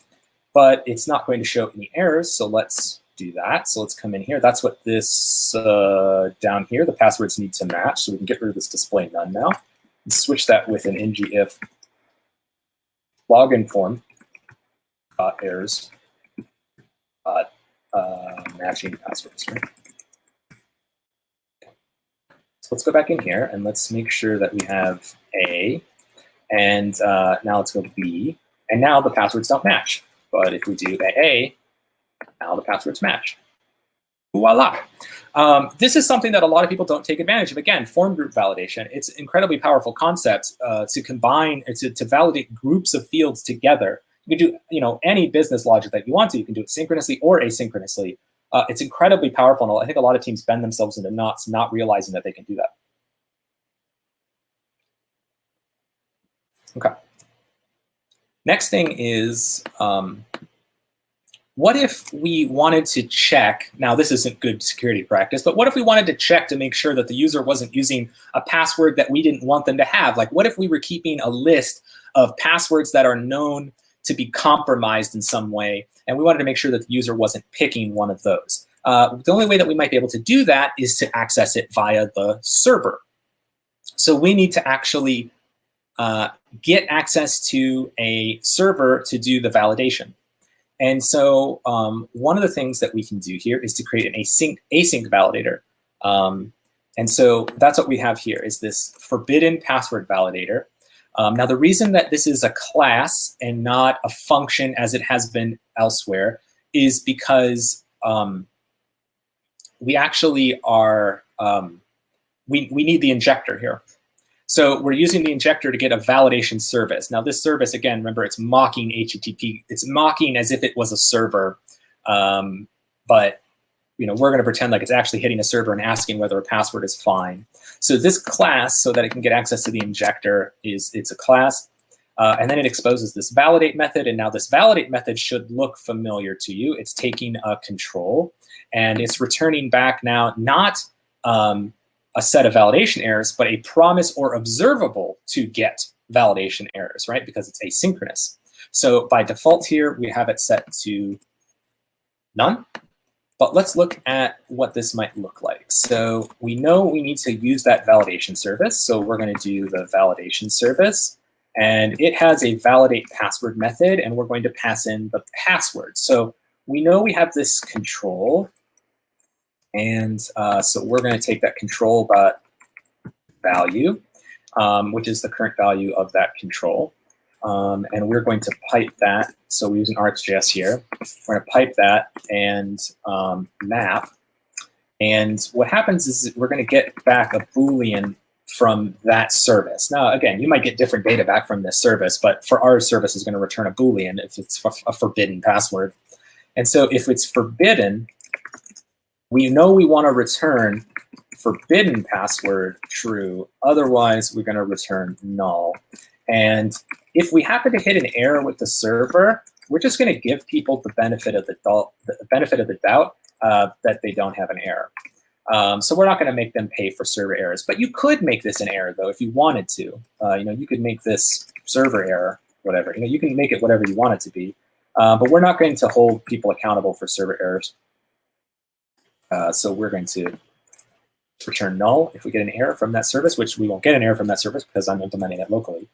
but it's not going to show any errors. So let's do that. So let's come in here. That's what this down here, the passwords need to match. So we can get rid of this display none now and switch that with an ngIf login form errors matching passwords. Right? So let's go back in here and let's make sure that we have A, and now let's go to B, and now the passwords don't match. But if we do A, now the passwords match. Voila. This is something that a lot of people don't take advantage of. Again, form group validation. It's an incredibly powerful concept to combine, to validate groups of fields together. You can do any business logic that you want to. You can do it synchronously or asynchronously. It's incredibly powerful, and I think a lot of teams bend themselves into knots not realizing that they can do that. Okay. Next thing is what if we wanted to check, now this isn't good security practice, but what if we wanted to check to make sure that the user wasn't using a password that we didn't want them to have? Like what if we were keeping a list of passwords that are known to be compromised in some way, and we wanted to make sure that the user wasn't picking one of those? The only way that we might be able to do that is to access it via the server. So we need to actually get access to a server to do the validation. And so one of the things that we can do here is to create an async validator. And so that's what we have here, is this forbidden password validator. Now, the reason that this is a class and not a function as it has been elsewhere is because we actually are, we need the injector here. So we're using the injector to get a validation service. Now this service, again, remember, it's mocking HTTP. It's mocking as if it was a server, but we're going to pretend like it's actually hitting a server and asking whether a password is fine. So this class, so that it can get access to the injector, it's a class, and then it exposes this validate method. And now this validate method should look familiar to you. It's taking a control, and it's returning back now not a set of validation errors, but a promise or observable to get validation errors, right? Because it's asynchronous. So by default here, we have it set to none. But let's look at what this might look like. So we know we need to use that validation service. So we're going to do the validation service. And it has a validate password method, and we're going to pass in the password. So we know we have this control. And so we're going to take that control value, which is the current value of that control. And we're going to pipe that. So we're using RxJS here. We're going to pipe that and map. And what happens is we're going to get back a Boolean from that service. Now, again, you might get different data back from this service, but for our service, is going to return a Boolean if it's a forbidden password. And so if it's forbidden, we know we want to return forbidden password true. Otherwise, we're going to return null. And if we happen to hit an error with the server, we're just going to give people the benefit of the doubt that they don't have an error. So we're not going to make them pay for server errors. But you could make this an error, though, if you wanted to. You could make this server error, whatever. You can make it whatever you want it to be. But we're not going to hold people accountable for server errors. So we're going to return null if we get an error from that service, which we won't get an error from that service because I'm implementing it locally.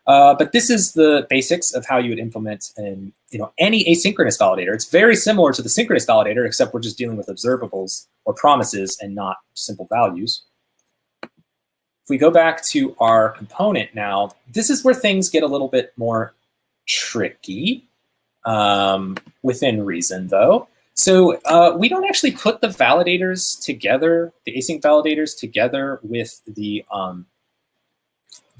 But this is the basics of how you would implement any asynchronous validator. It's very similar to the synchronous validator, except we're just dealing with observables or promises and not simple values. If we go back to our component now, this is where things get a little bit more tricky, within reason, though. So we don't actually put the validators together, the async validators together with the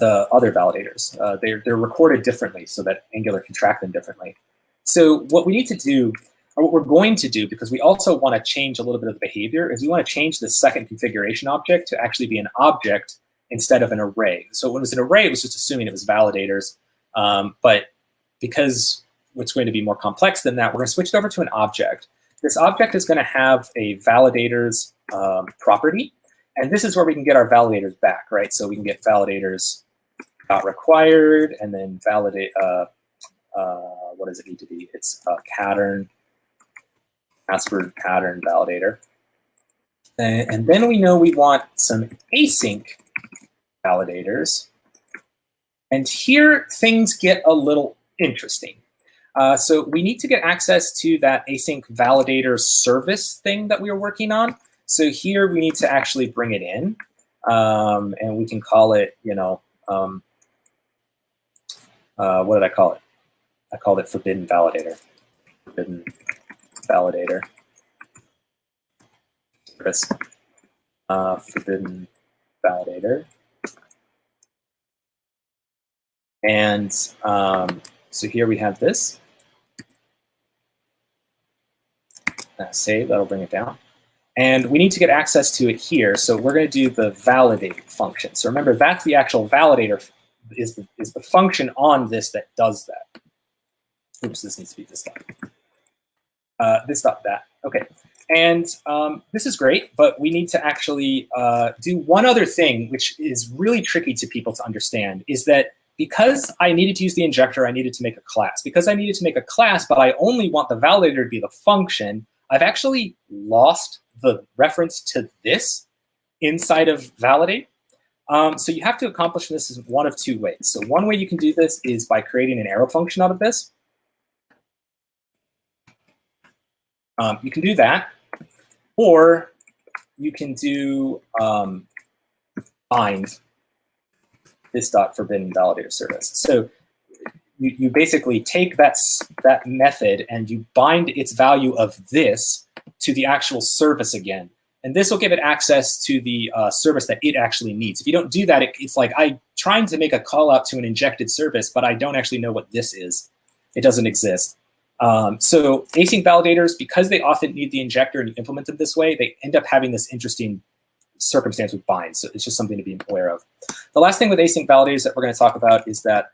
other validators. They're recorded differently so that Angular can track them differently. So what we need to do, or what we're going to do, because we also want to change a little bit of the behavior, is we want to change the second configuration object to actually be an object instead of an array. So when it was an array, it was just assuming it was validators. But because it's going to be more complex than that, we're going to switch it over to an object. This object is going to have a validators property. And this is where we can get our validators back, right? So we can get validators required, and then validate, what does it need to be? It's a pattern, password pattern validator. And then we know we want some async validators. And here things get a little interesting. So we need to get access to that async validator service thing that we were working on. So here we need to actually bring it in, and we can call it, what did I call it? I called it forbidden validator. Forbidden validator service. Forbidden validator. And so here we have this. Save, that'll bring it down. And we need to get access to it here. So we're going to do the validate function. So remember, that's the actual validator, is the function on this that does that. Oops, this needs to be this time. this dot that. Okay. And this is great, but we need to actually do one other thing, which is really tricky to people to understand, is that because I needed to use the injector, I needed to make a class. Because I needed to make a class, but I only want the validator to be the function, I've actually lost the reference to this inside of validate. So you have to accomplish this in one of two ways. So one way you can do this is by creating an arrow function out of this. You can do that, or you can do bind this dot forbidden validator service. So you basically take that method and you bind its value of this to the actual service again. And this will give it access to the service that it actually needs. If you don't do that, it's like I'm trying to make a call out to an injected service, but I don't actually know what this is. It doesn't exist. So async validators, because they often need the injector and you implement them this way, they end up having this interesting circumstance with binds. So it's just something to be aware of. The last thing with async validators that we're going to talk about is that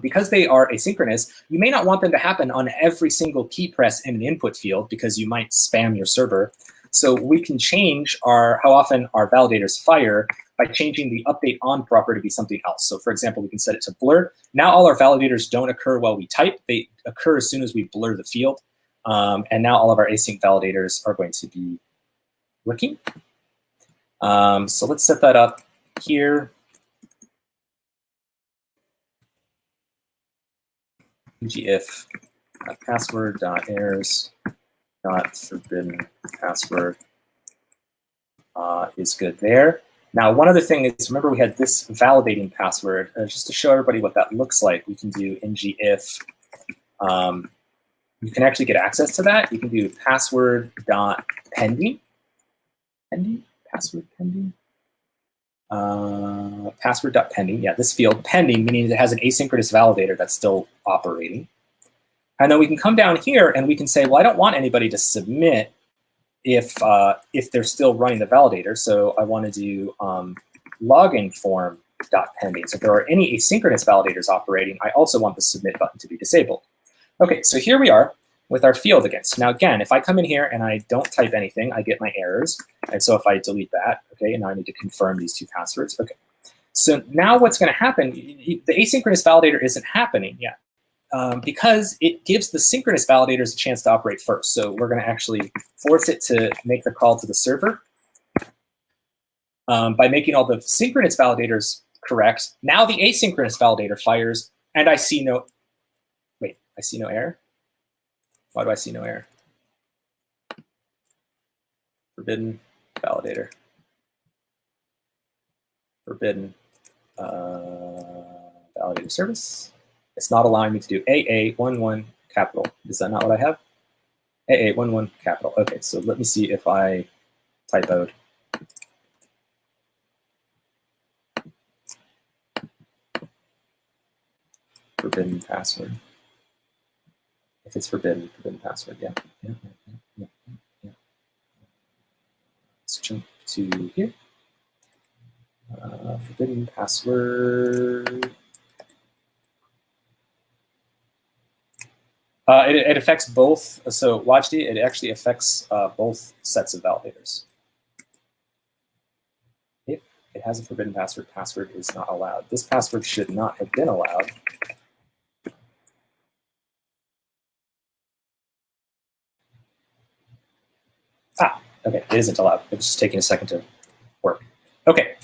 because they are asynchronous, you may not want them to happen on every single key press in an input field because you might spam your server. So we can change how often our validators fire by changing the update on proper to be something else. So for example, we can set it to blur. Now all our validators don't occur while we type. They occur as soon as we blur the field. And now all of our async validators are going to be working. So let's set that up here. If password.errors forbidden password is good there. Now, one other thing is, remember we had this validating password. Just to show everybody what that looks like, we can do ngIf. You can actually get access to that. You can do password.pending. Password.pending. Password.pending. Yeah, this field, pending, meaning it has an asynchronous validator that's still operating. And then we can come down here and we can say, well, I don't want anybody to submit if they're still running the validator. So I want to do login form.pending. So if there are any asynchronous validators operating, I also want the submit button to be disabled. Okay, so here we are with our field again. So now again, if I come in here and I don't type anything, I get my errors. And so if I delete that, okay, and now I need to confirm these two passwords. Okay, so now what's going to happen, the asynchronous validator isn't happening yet. Because it gives the synchronous validators a chance to operate first. So we're going to actually force it to make the call to the server. By making all the synchronous validators correct, now the asynchronous validator fires, and I see no, wait, I see no error? Why do I see no error? Forbidden validator. Forbidden validator service. It's not allowing me to do AA11 capital. Is that not what I have? AA11 capital. Okay, so let me see if I typoed. Forbidden password. If it's forbidden password, yeah. Let's jump to here. Forbidden password. It affects both. So Wajdi, it actually affects both sets of validators. If it has a forbidden password, password is not allowed. This password should not have been allowed. Okay, it isn't allowed. It's just taking a second to work. Okay,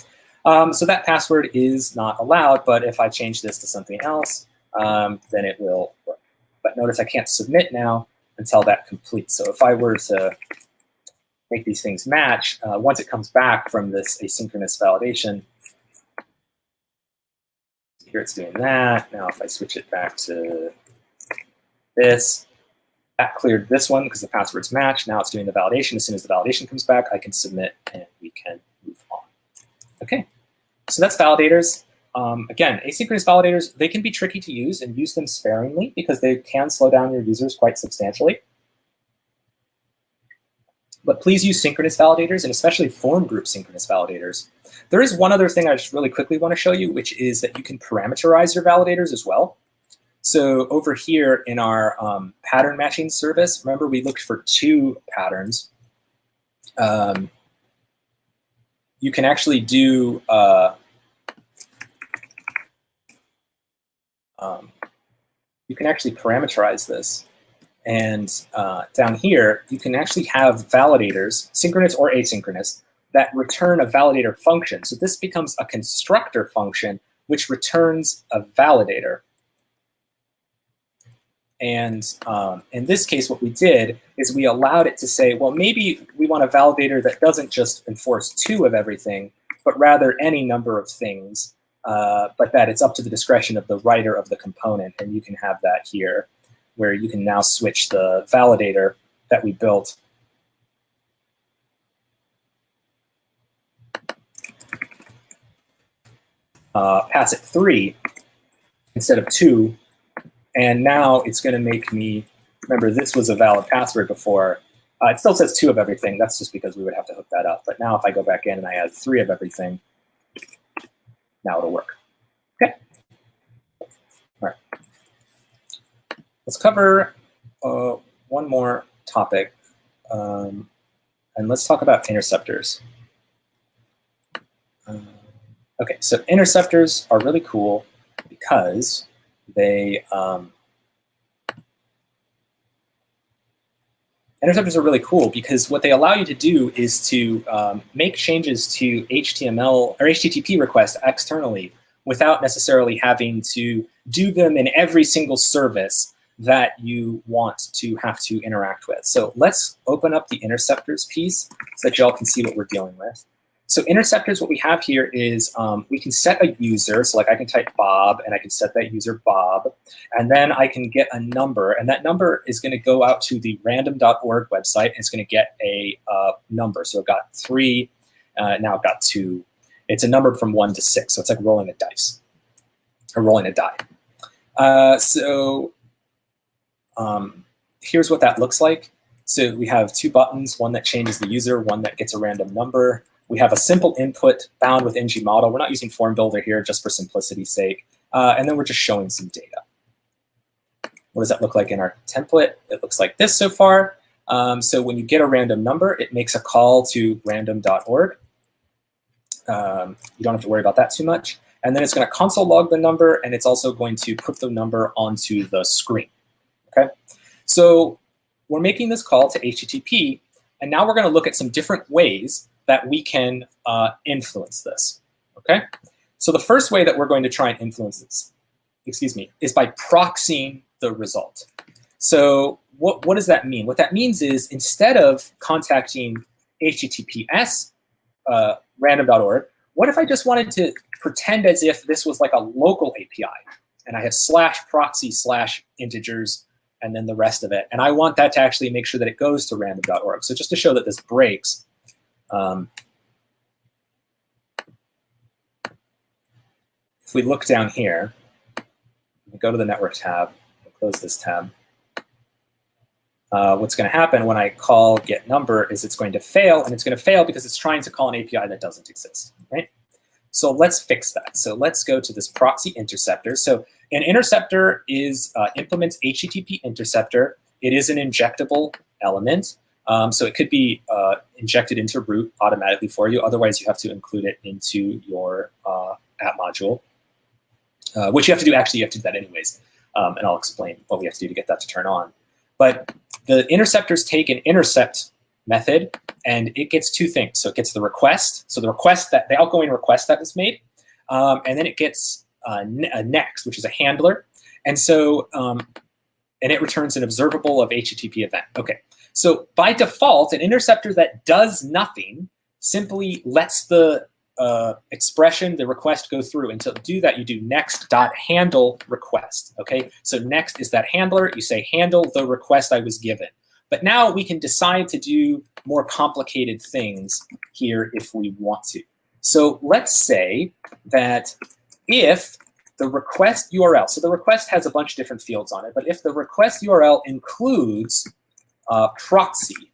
so that password is not allowed, but if I change this to something else, then it will work. But notice I can't submit now until that completes. So if I were to make these things match, once it comes back from this asynchronous validation, here it's doing that. Now if I switch it back to this, that cleared this one because the passwords match. Now it's doing the validation. As soon as the validation comes back, I can submit and we can move on. Okay, so that's validators. Again, asynchronous validators, they can be tricky to use and use them sparingly because they can slow down your users quite substantially. But please use synchronous validators, and especially form group synchronous validators. There is one other thing I just really quickly want to show you, which is that you can parameterize your validators as well. So over here in our pattern matching service, remember we looked for 2 patterns. You can actually do you can actually parameterize this. And down here, you can actually have validators, synchronous or asynchronous, that return a validator function. So this becomes a constructor function, which returns a validator. And in this case, what we did is we allowed it to say, well, maybe we want a validator that doesn't just enforce 2 of everything, but rather any number of things, but that it's up to the discretion of the writer of the component. And you can have that here, where you can now switch the validator that we built pass it 3 instead of 2. And now it's going to make me, remember this was a valid password before. It still says 2 of everything. That's just because we would have to hook that up. But now if I go back in and I add 3 of everything, now it'll work. Okay. All right. Let's cover one more topic. And let's talk about interceptors. Okay, so interceptors are really cool because they interceptors are really cool because what they allow you to do is to make changes to HTML or HTTP requests externally without necessarily having to do them in every single service that you want to have to interact with. So let's open up the interceptors piece so that y'all can see what we're dealing with. So interceptors, what we have here is we can set a user. So like I can type Bob, and I can set that user Bob. And then I can get a number. And that number is going to go out to the random.org website. And it's going to get a number. So it got 3. Now it got 2. It's a number from 1 to 6. So it's like rolling a dice, or rolling a die. Here's what that looks like. So we have 2 buttons, one that changes the user, one that gets a random number. We have a simple input bound with ng model. We're not using form builder here just for simplicity's sake. And then we're just showing some data. What does that look like in our template? It looks like this so far. So when you get a random number, it makes a call to random.org. You don't have to worry about that too much. And then it's going to console log the number, and it's also going to put the number onto the screen. Okay, so we're making this call to HTTP, and now we're going to look at some different ways that we can influence this. Okay, so the first way that we're going to try and influence this, is by proxying the result. So what does that mean? What that means is instead of contacting HTTPS random.org, what if I just wanted to pretend as if this was like a local API, and I have /proxy/integers and then the rest of it. And I want that to actually make sure that it goes to random.org. So just to show that this breaks, if we look down here, we go to the network tab, we'll close this tab. What's going to happen when I call get number is it's going to fail, and it's going to fail because it's trying to call an API that doesn't exist, right? So let's fix that. So let's go to this proxy interceptor. So an interceptor is implements HTTP interceptor. It is an injectable element. So it could be injected into root automatically for you. Otherwise, you have to include it into your app module, which you have to do. Actually, you have to do that anyways. And I'll explain what we have to do to get that to turn on. But the interceptors take an intercept method, and it gets 2 things. So it gets the request, so the outgoing request that was made, and then it gets a next, which is a handler. And so, and it returns an observable of HTTP event. Okay, so by default, an interceptor that does nothing simply lets the expression, the request, go through. And to do that, you do next.handle request. Okay, so next is that handler. You say handle the request I was given. But now we can decide to do more complicated things here if we want to. So let's say that if the request URL, so the request has a bunch of different fields on it, but if the request URL includes proxy,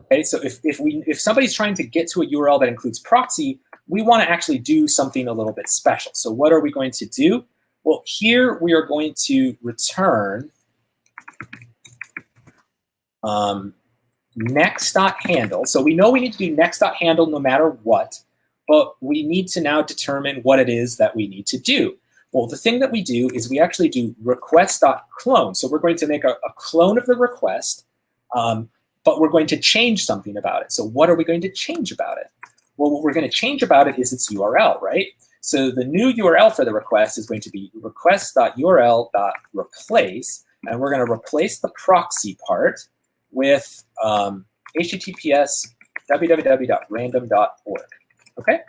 okay, so if somebody's trying to get to a URL that includes proxy, we want to actually do something a little bit special. So what are we going to do? Well, here we are going to return next.handle. So we know we need to do next.handle no matter what, but we need to now determine what it is that we need to do. Well, the thing that we do is we actually do request.clone. So we're going to make a clone of the request, but we're going to change something about it. So what are we going to change about it? Well, what we're going to change about it is its URL, right? So the new URL for the request is going to be request.url.replace, and we're going to replace the proxy part with https www.random.org. Okay?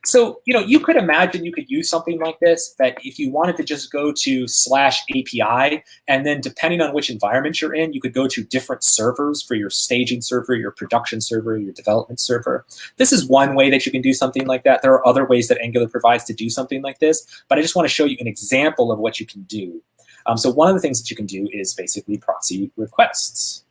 So, you could imagine you could use something like this, that if you wanted to just go to /API, and then depending on which environment you're in, you could go to different servers for your staging server, your production server, your development server. This is one way that you can do something like that. There are other ways that Angular provides to do something like this, but I just want to show you an example of what you can do. So one of the things that you can do is basically proxy requests.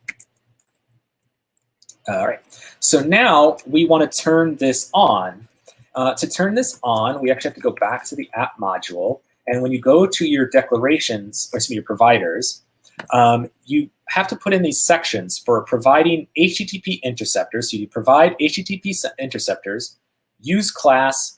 All right, so now we want to turn this on. To turn this on, we actually have to go back to the app module. And when you go to your declarations, or excuse me, your providers, you have to put in these sections for providing HTTP interceptors. So you provide HTTP interceptors, use class,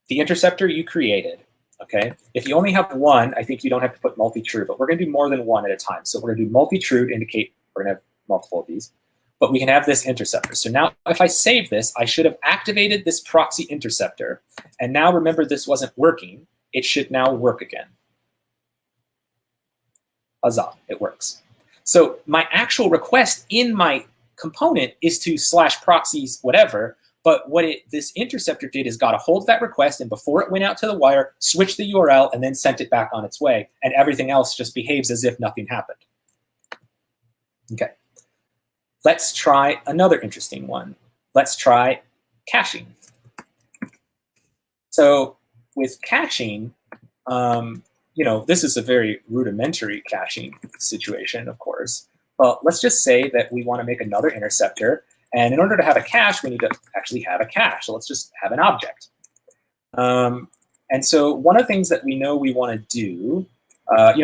the interceptor you created. Okay. If you only have one, I think you don't have to put multi-true, but we're going to do more than one at a time. So we're going to do multi-true to indicate we're going to have multiple of these. But we can have this interceptor. So now if I save this, I should have activated this proxy interceptor. And now remember, this wasn't working. It should now work again. Huzzah, it works. So my actual request in my component is to /proxies whatever. But what this interceptor did is got a hold of that request, and before it went out to the wire, switched the URL, and then sent it back on its way. And everything else just behaves as if nothing happened. Okay. Let's try another interesting one. Let's try caching. So with caching, this is a very rudimentary caching situation, of course. But let's just say that we want to make another interceptor. And in order to have a cache, we need to actually have a cache. So let's just have an object. And so one of the things that we know we want to do,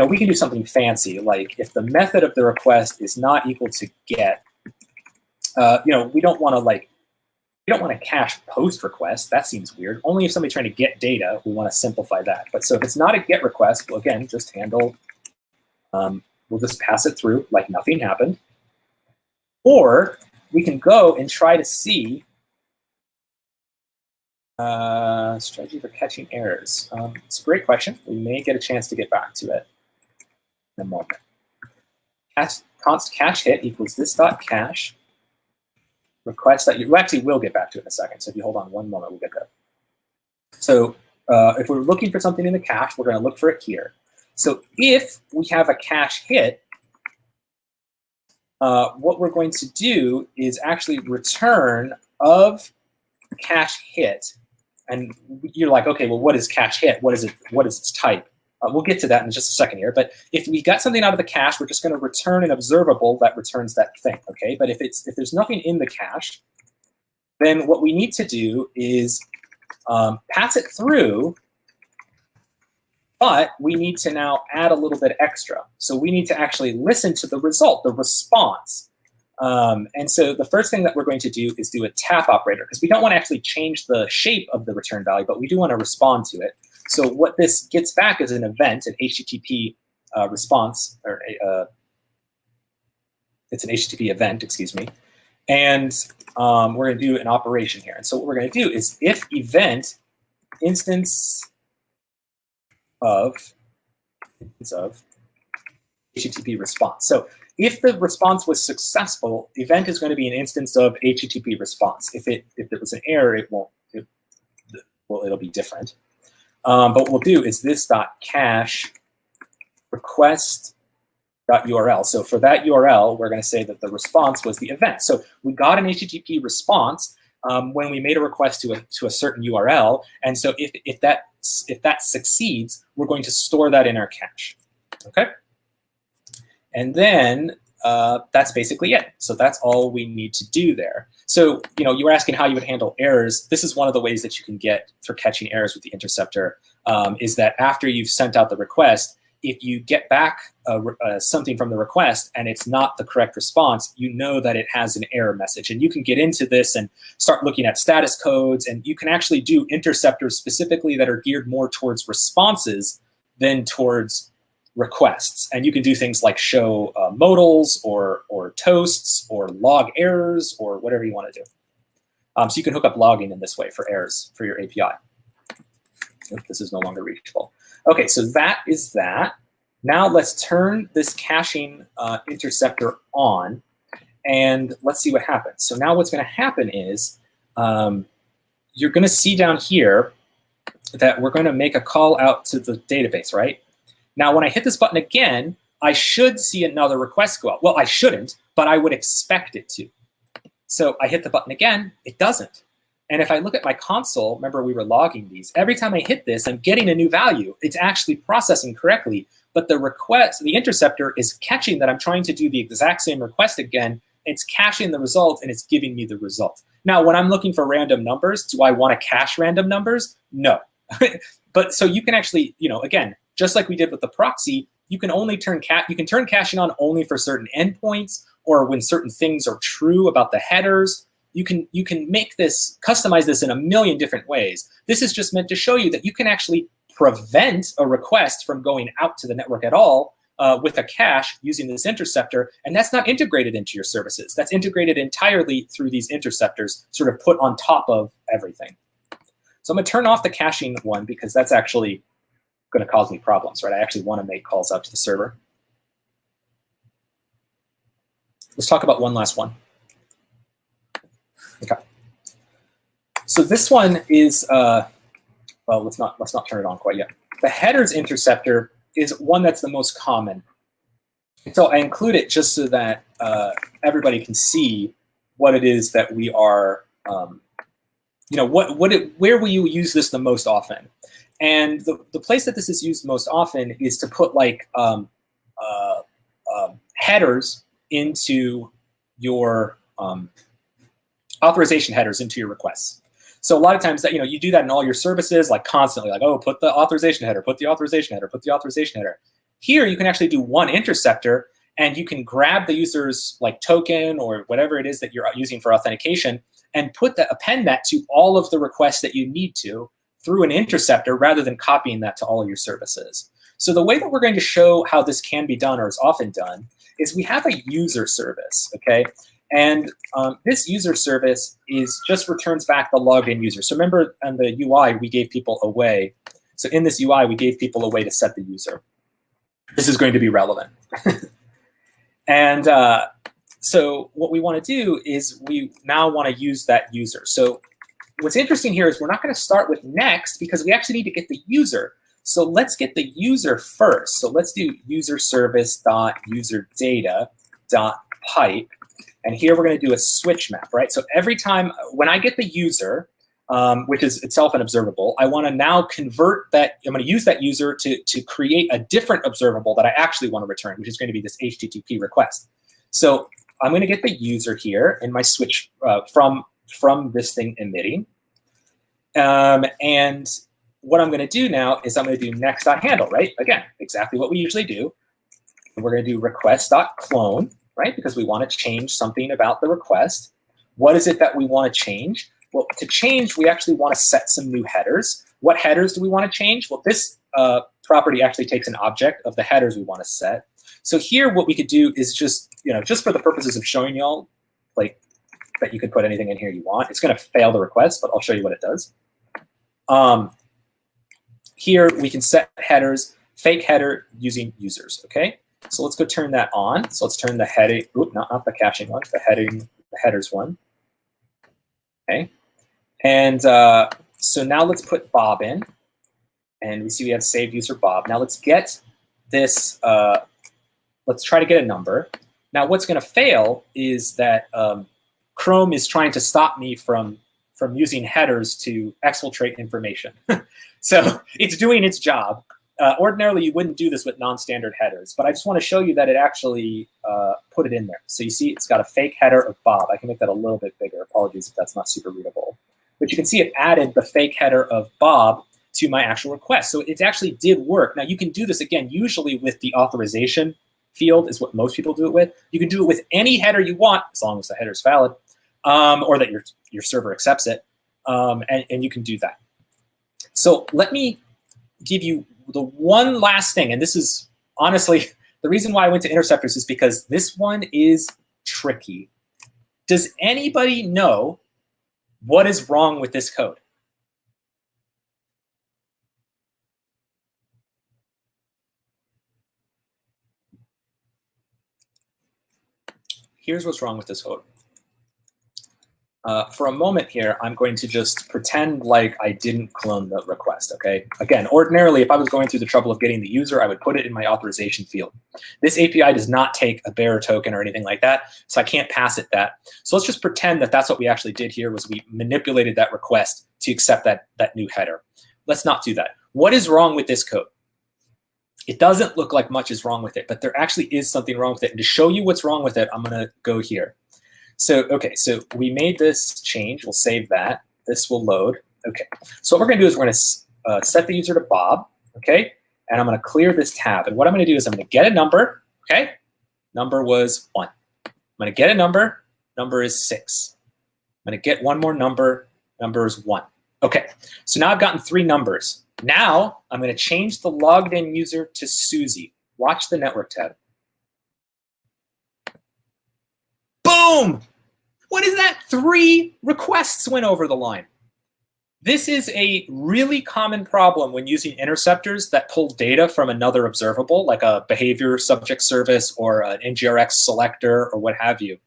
we can do something fancy. Like if the method of the request is not equal to get, we don't want to cache post request. That seems weird. Only if somebody's trying to get data, we want to simplify that. But so if it's not a get request, well, again, just handle, we'll just pass it through like nothing happened. Or we can go and try to see strategy for catching errors. It's a great question. We may get a chance to get back to it in a moment. Const cache hit equals this dot cache. Request that you actually will get back to it in a second. So if you hold on one moment, we'll get there. So if we're looking for something in the cache, we're going to look for it here. So if we have a cache hit, what we're going to do is actually return of cache hit. And you're like, okay, well, what is cache hit? What is it? What is its type? We'll get to that in just a second here. But if we got something out of the cache, we're just going to return an observable that returns that thing. Okay. But if there's nothing in the cache, then what we need to do is pass it through. But we need to now add a little bit extra. So we need to actually listen to the result, the response. And so the first thing that we're going to do is do a tap operator, because we don't want to actually change the shape of the return value, but we do want to respond to it. So what this gets back is an event, an HTTP response, or it's an HTTP event, excuse me. And we're going to do an operation here. And so what we're going to do is if event instance of HTTP response. So if the response was successful, event is going to be an instance of HTTP response. If it was an error, it won't. It'll be different. But what we'll do is this dot cache request.url. So for that URL, we're going to say that the response was the event. So we got an HTTP response when we made a request to a certain URL. And so if that succeeds, we're going to store that in our cache. Okay. And then that's basically it. So that's all we need to do there. So you were asking how you would handle errors. This is one of the ways that you can get for catching errors with the interceptor. is that after you've sent out the request, if you get back something from the request and it's not the correct response, you know that it has an error message. And you can get into this and start looking at status codes, and you can actually do interceptors specifically that are geared more towards responses than towards requests. And you can do things like show modals or toasts or log errors or whatever you want to do. So you can hook up logging in this way for errors for your API. This is no longer reachable. Okay, so that is that. Now let's turn this caching interceptor on, and let's see what happens. So now what's going to happen is you're going to see down here that we're going to make a call out to the database, right? Now, when I hit this button again, I should see another request go out. Well, I shouldn't, but I would expect it to. So I hit the button again, it doesn't. And if I look at my console, remember we were logging these, every time I hit this, I'm getting a new value. It's actually processing correctly, but the request, the interceptor is catching that I'm trying to do the exact same request again. It's caching the result and it's giving me the result. Now, when I'm looking for random numbers, do I want to cache random numbers? No. But so you can actually, again, just like we did with the proxy, you can only turn caching on only for certain endpoints or when certain things are true about the headers. You can make this, customize this in a million different ways. This is just meant to show you that you can actually prevent a request from going out to the network at all with a cache using this interceptor, and that's not integrated into your services. That's integrated entirely through these interceptors, sort of put on top of everything. So I'm going to turn off the caching one because that's actually going to cause me problems, right? I actually want to make calls out to the server. Let's talk about one last one. Okay. So this one is, well, let's not turn it on quite yet. The headers interceptor is one that's the most common. So I include it just so that everybody can see what it is that we are, where will you use this the most often? And the place that this is used most often is to put like headers into your authorization headers into your requests. So a lot of times that you do that in all your services, like constantly, like, oh, put the authorization header, put the authorization header, put the authorization header. Here you can actually do one interceptor, and you can grab the user's like token or whatever it is that you're using for authentication, and append that to all of the requests that you need to through an interceptor rather than copying that to all of your services. So the way that we're going to show how this can be done or is often done is we have a user service, okay? And this user service just returns back the logged in user. So remember on the UI, we gave people a way. So in this UI, we gave people a way to set the user. This is going to be relevant. And so what we want to do is we now want to use that user. So what's interesting here is we're not going to start with next because we actually need to get the user. So let's get the user first. So let's do user service.userdata.pipe. And here we're going to do a switch map, right? So every time when I get the user, which is itself an observable, I want to now convert that. I'm going to use that user to create a different observable that I actually want to return, which is going to be this HTTP request. So I'm going to get the user here in my switch from this thing emitting. And what I'm going to do now is I'm going to do next.handle, right? Again, exactly what we usually do. We're going to do request.clone, right? Because we want to change something about the request. What is it that we want to change? Well, to change, we actually want to set some new headers. What headers do we want to change? Well, this property actually takes an object of the headers we want to set. So here, what we could do is just for the purposes of showing y'all, like that you could put anything in here you want. It's going to fail the request, but I'll show you what it does. Here we can set headers, fake header using users. Okay. So let's go turn that on. So let's turn the heading, not the caching one, the headers one. Okay. And so now let's put Bob in. And we see we have saved user Bob. Now let's get this, let's try to get a number. Now what's going to fail is that Chrome is trying to stop me from using headers to exfiltrate information. So it's doing its job. Ordinarily, you wouldn't do this with non-standard headers, but I just want to show you that it actually put it in there. So you see it's got a fake header of Bob. I can make that a little bit bigger. Apologies if that's not super readable. But you can see it added the fake header of Bob to my actual request. So it actually did work. Now you can do this again, usually with the authorization field is what most people do it with. You can do it with any header you want, as long as the header is valid, or that your server accepts it, and you can do that. So let me give you the one last thing, and this is honestly, the reason why I went to Interceptors is because this one is tricky. Does anybody know what is wrong with this code? Here's what's wrong with this code. For a moment here, I'm going to just pretend like I didn't clone the request, okay? Again, ordinarily, if I was going through the trouble of getting the user, I would put it in my authorization field. This API does not take a bearer token or anything like that, so I can't pass it that. So let's just pretend that that's what we actually did here, was we manipulated that request to accept that new header. Let's not do that. What is wrong with this code? It doesn't look like much is wrong with it, but there actually is something wrong with it. And to show you what's wrong with it, I'm going to go here. So, okay, so we made this change. We'll save that. This will load. Okay, so what we're going to do is we're going to set the user to Bob, okay? And I'm going to clear this tab. And what I'm going to do is I'm going to get a number, okay? Number was 1. I'm going to get a number. Number is 6. I'm going to get one more number. Number is 1. Okay, so now I've gotten 3 numbers. Now I'm going to change the logged in user to Susie. Watch the network tab. Boom! What is that? 3 requests went over the line. This is a really common problem when using interceptors that pull data from another observable, like a behavior subject service or an NGRX selector or what have you.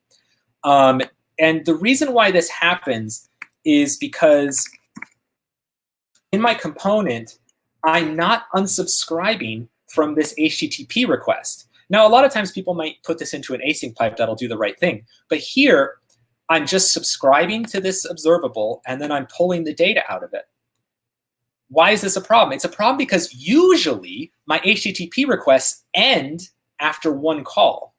And the reason why this happens is because in my component, I'm not unsubscribing from this HTTP request. Now, a lot of times people might put this into an async pipe that'll do the right thing. But here, I'm just subscribing to this observable, and then I'm pulling the data out of it. Why is this a problem? It's a problem because usually my HTTP requests end after 1 call,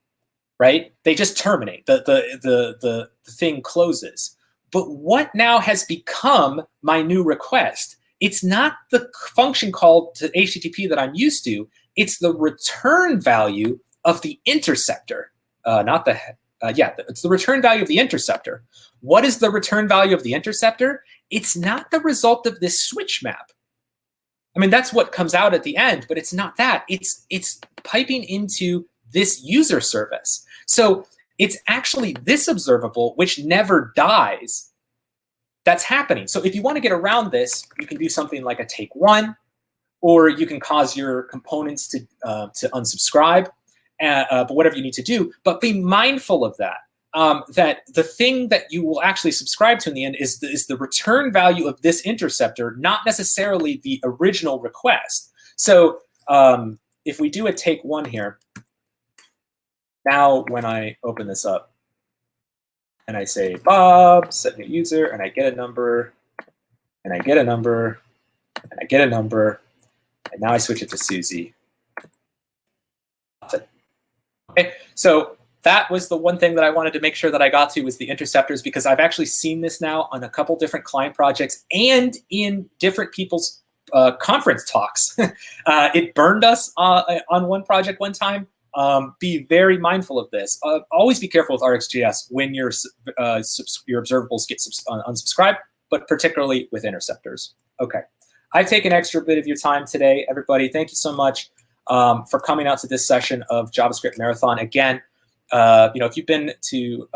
right? They just terminate. The thing closes. But what now has become my new request? It's not the function call to HTTP that I'm used to. It's the return value of the interceptor, it's the return value of the interceptor. What is the return value of the interceptor? It's not the result of this switch map. I mean, that's what comes out at the end, but it's not that. It's piping into this user service. So it's actually this observable, which never dies, that's happening. So if you want to get around this, you can do something like a take 1, or you can cause your components to unsubscribe, but whatever you need to do. But be mindful of that, that the thing that you will actually subscribe to in the end is the return value of this interceptor, not necessarily the original request. So if we do a take 1 here, now when I open this up, and I say, Bob, set new user, and I get a number, and I get a number, and I get a number, and now I switch it to Susie. Okay, so that was the one thing that I wanted to make sure that I got to was the interceptors, because I've actually seen this now on a couple different client projects and in different people's conference talks. It burned us on one project one time. Be very mindful of this. Always be careful with RxJS when your observables get unsubscribed, but particularly with interceptors. Okay, I've taken an extra bit of your time today, everybody. Thank you so much for coming out to this session of JavaScript Marathon. Again, if you've been to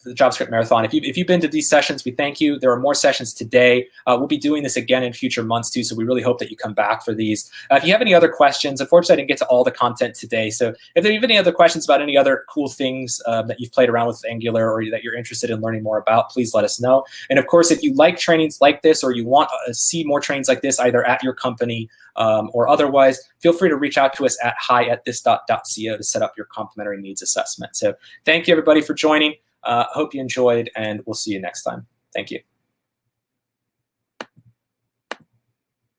the JavaScript Marathon, if you've been to these sessions, we thank you. There are more sessions today. We'll be doing this again in future months too, so we really hope that you come back for these. If you have any other questions, unfortunately I didn't get to all the content today, so if you have any other questions about any other cool things that you've played around with Angular or that you're interested in learning more about, please let us know. And of course, if you like trainings like this or you want to see more trainings like this either at your company or otherwise, feel free to reach out to us at hi@this.co to set up your complimentary needs assessment. So thank you everybody for joining. Hope you enjoyed, and we'll see you next time. Thank you.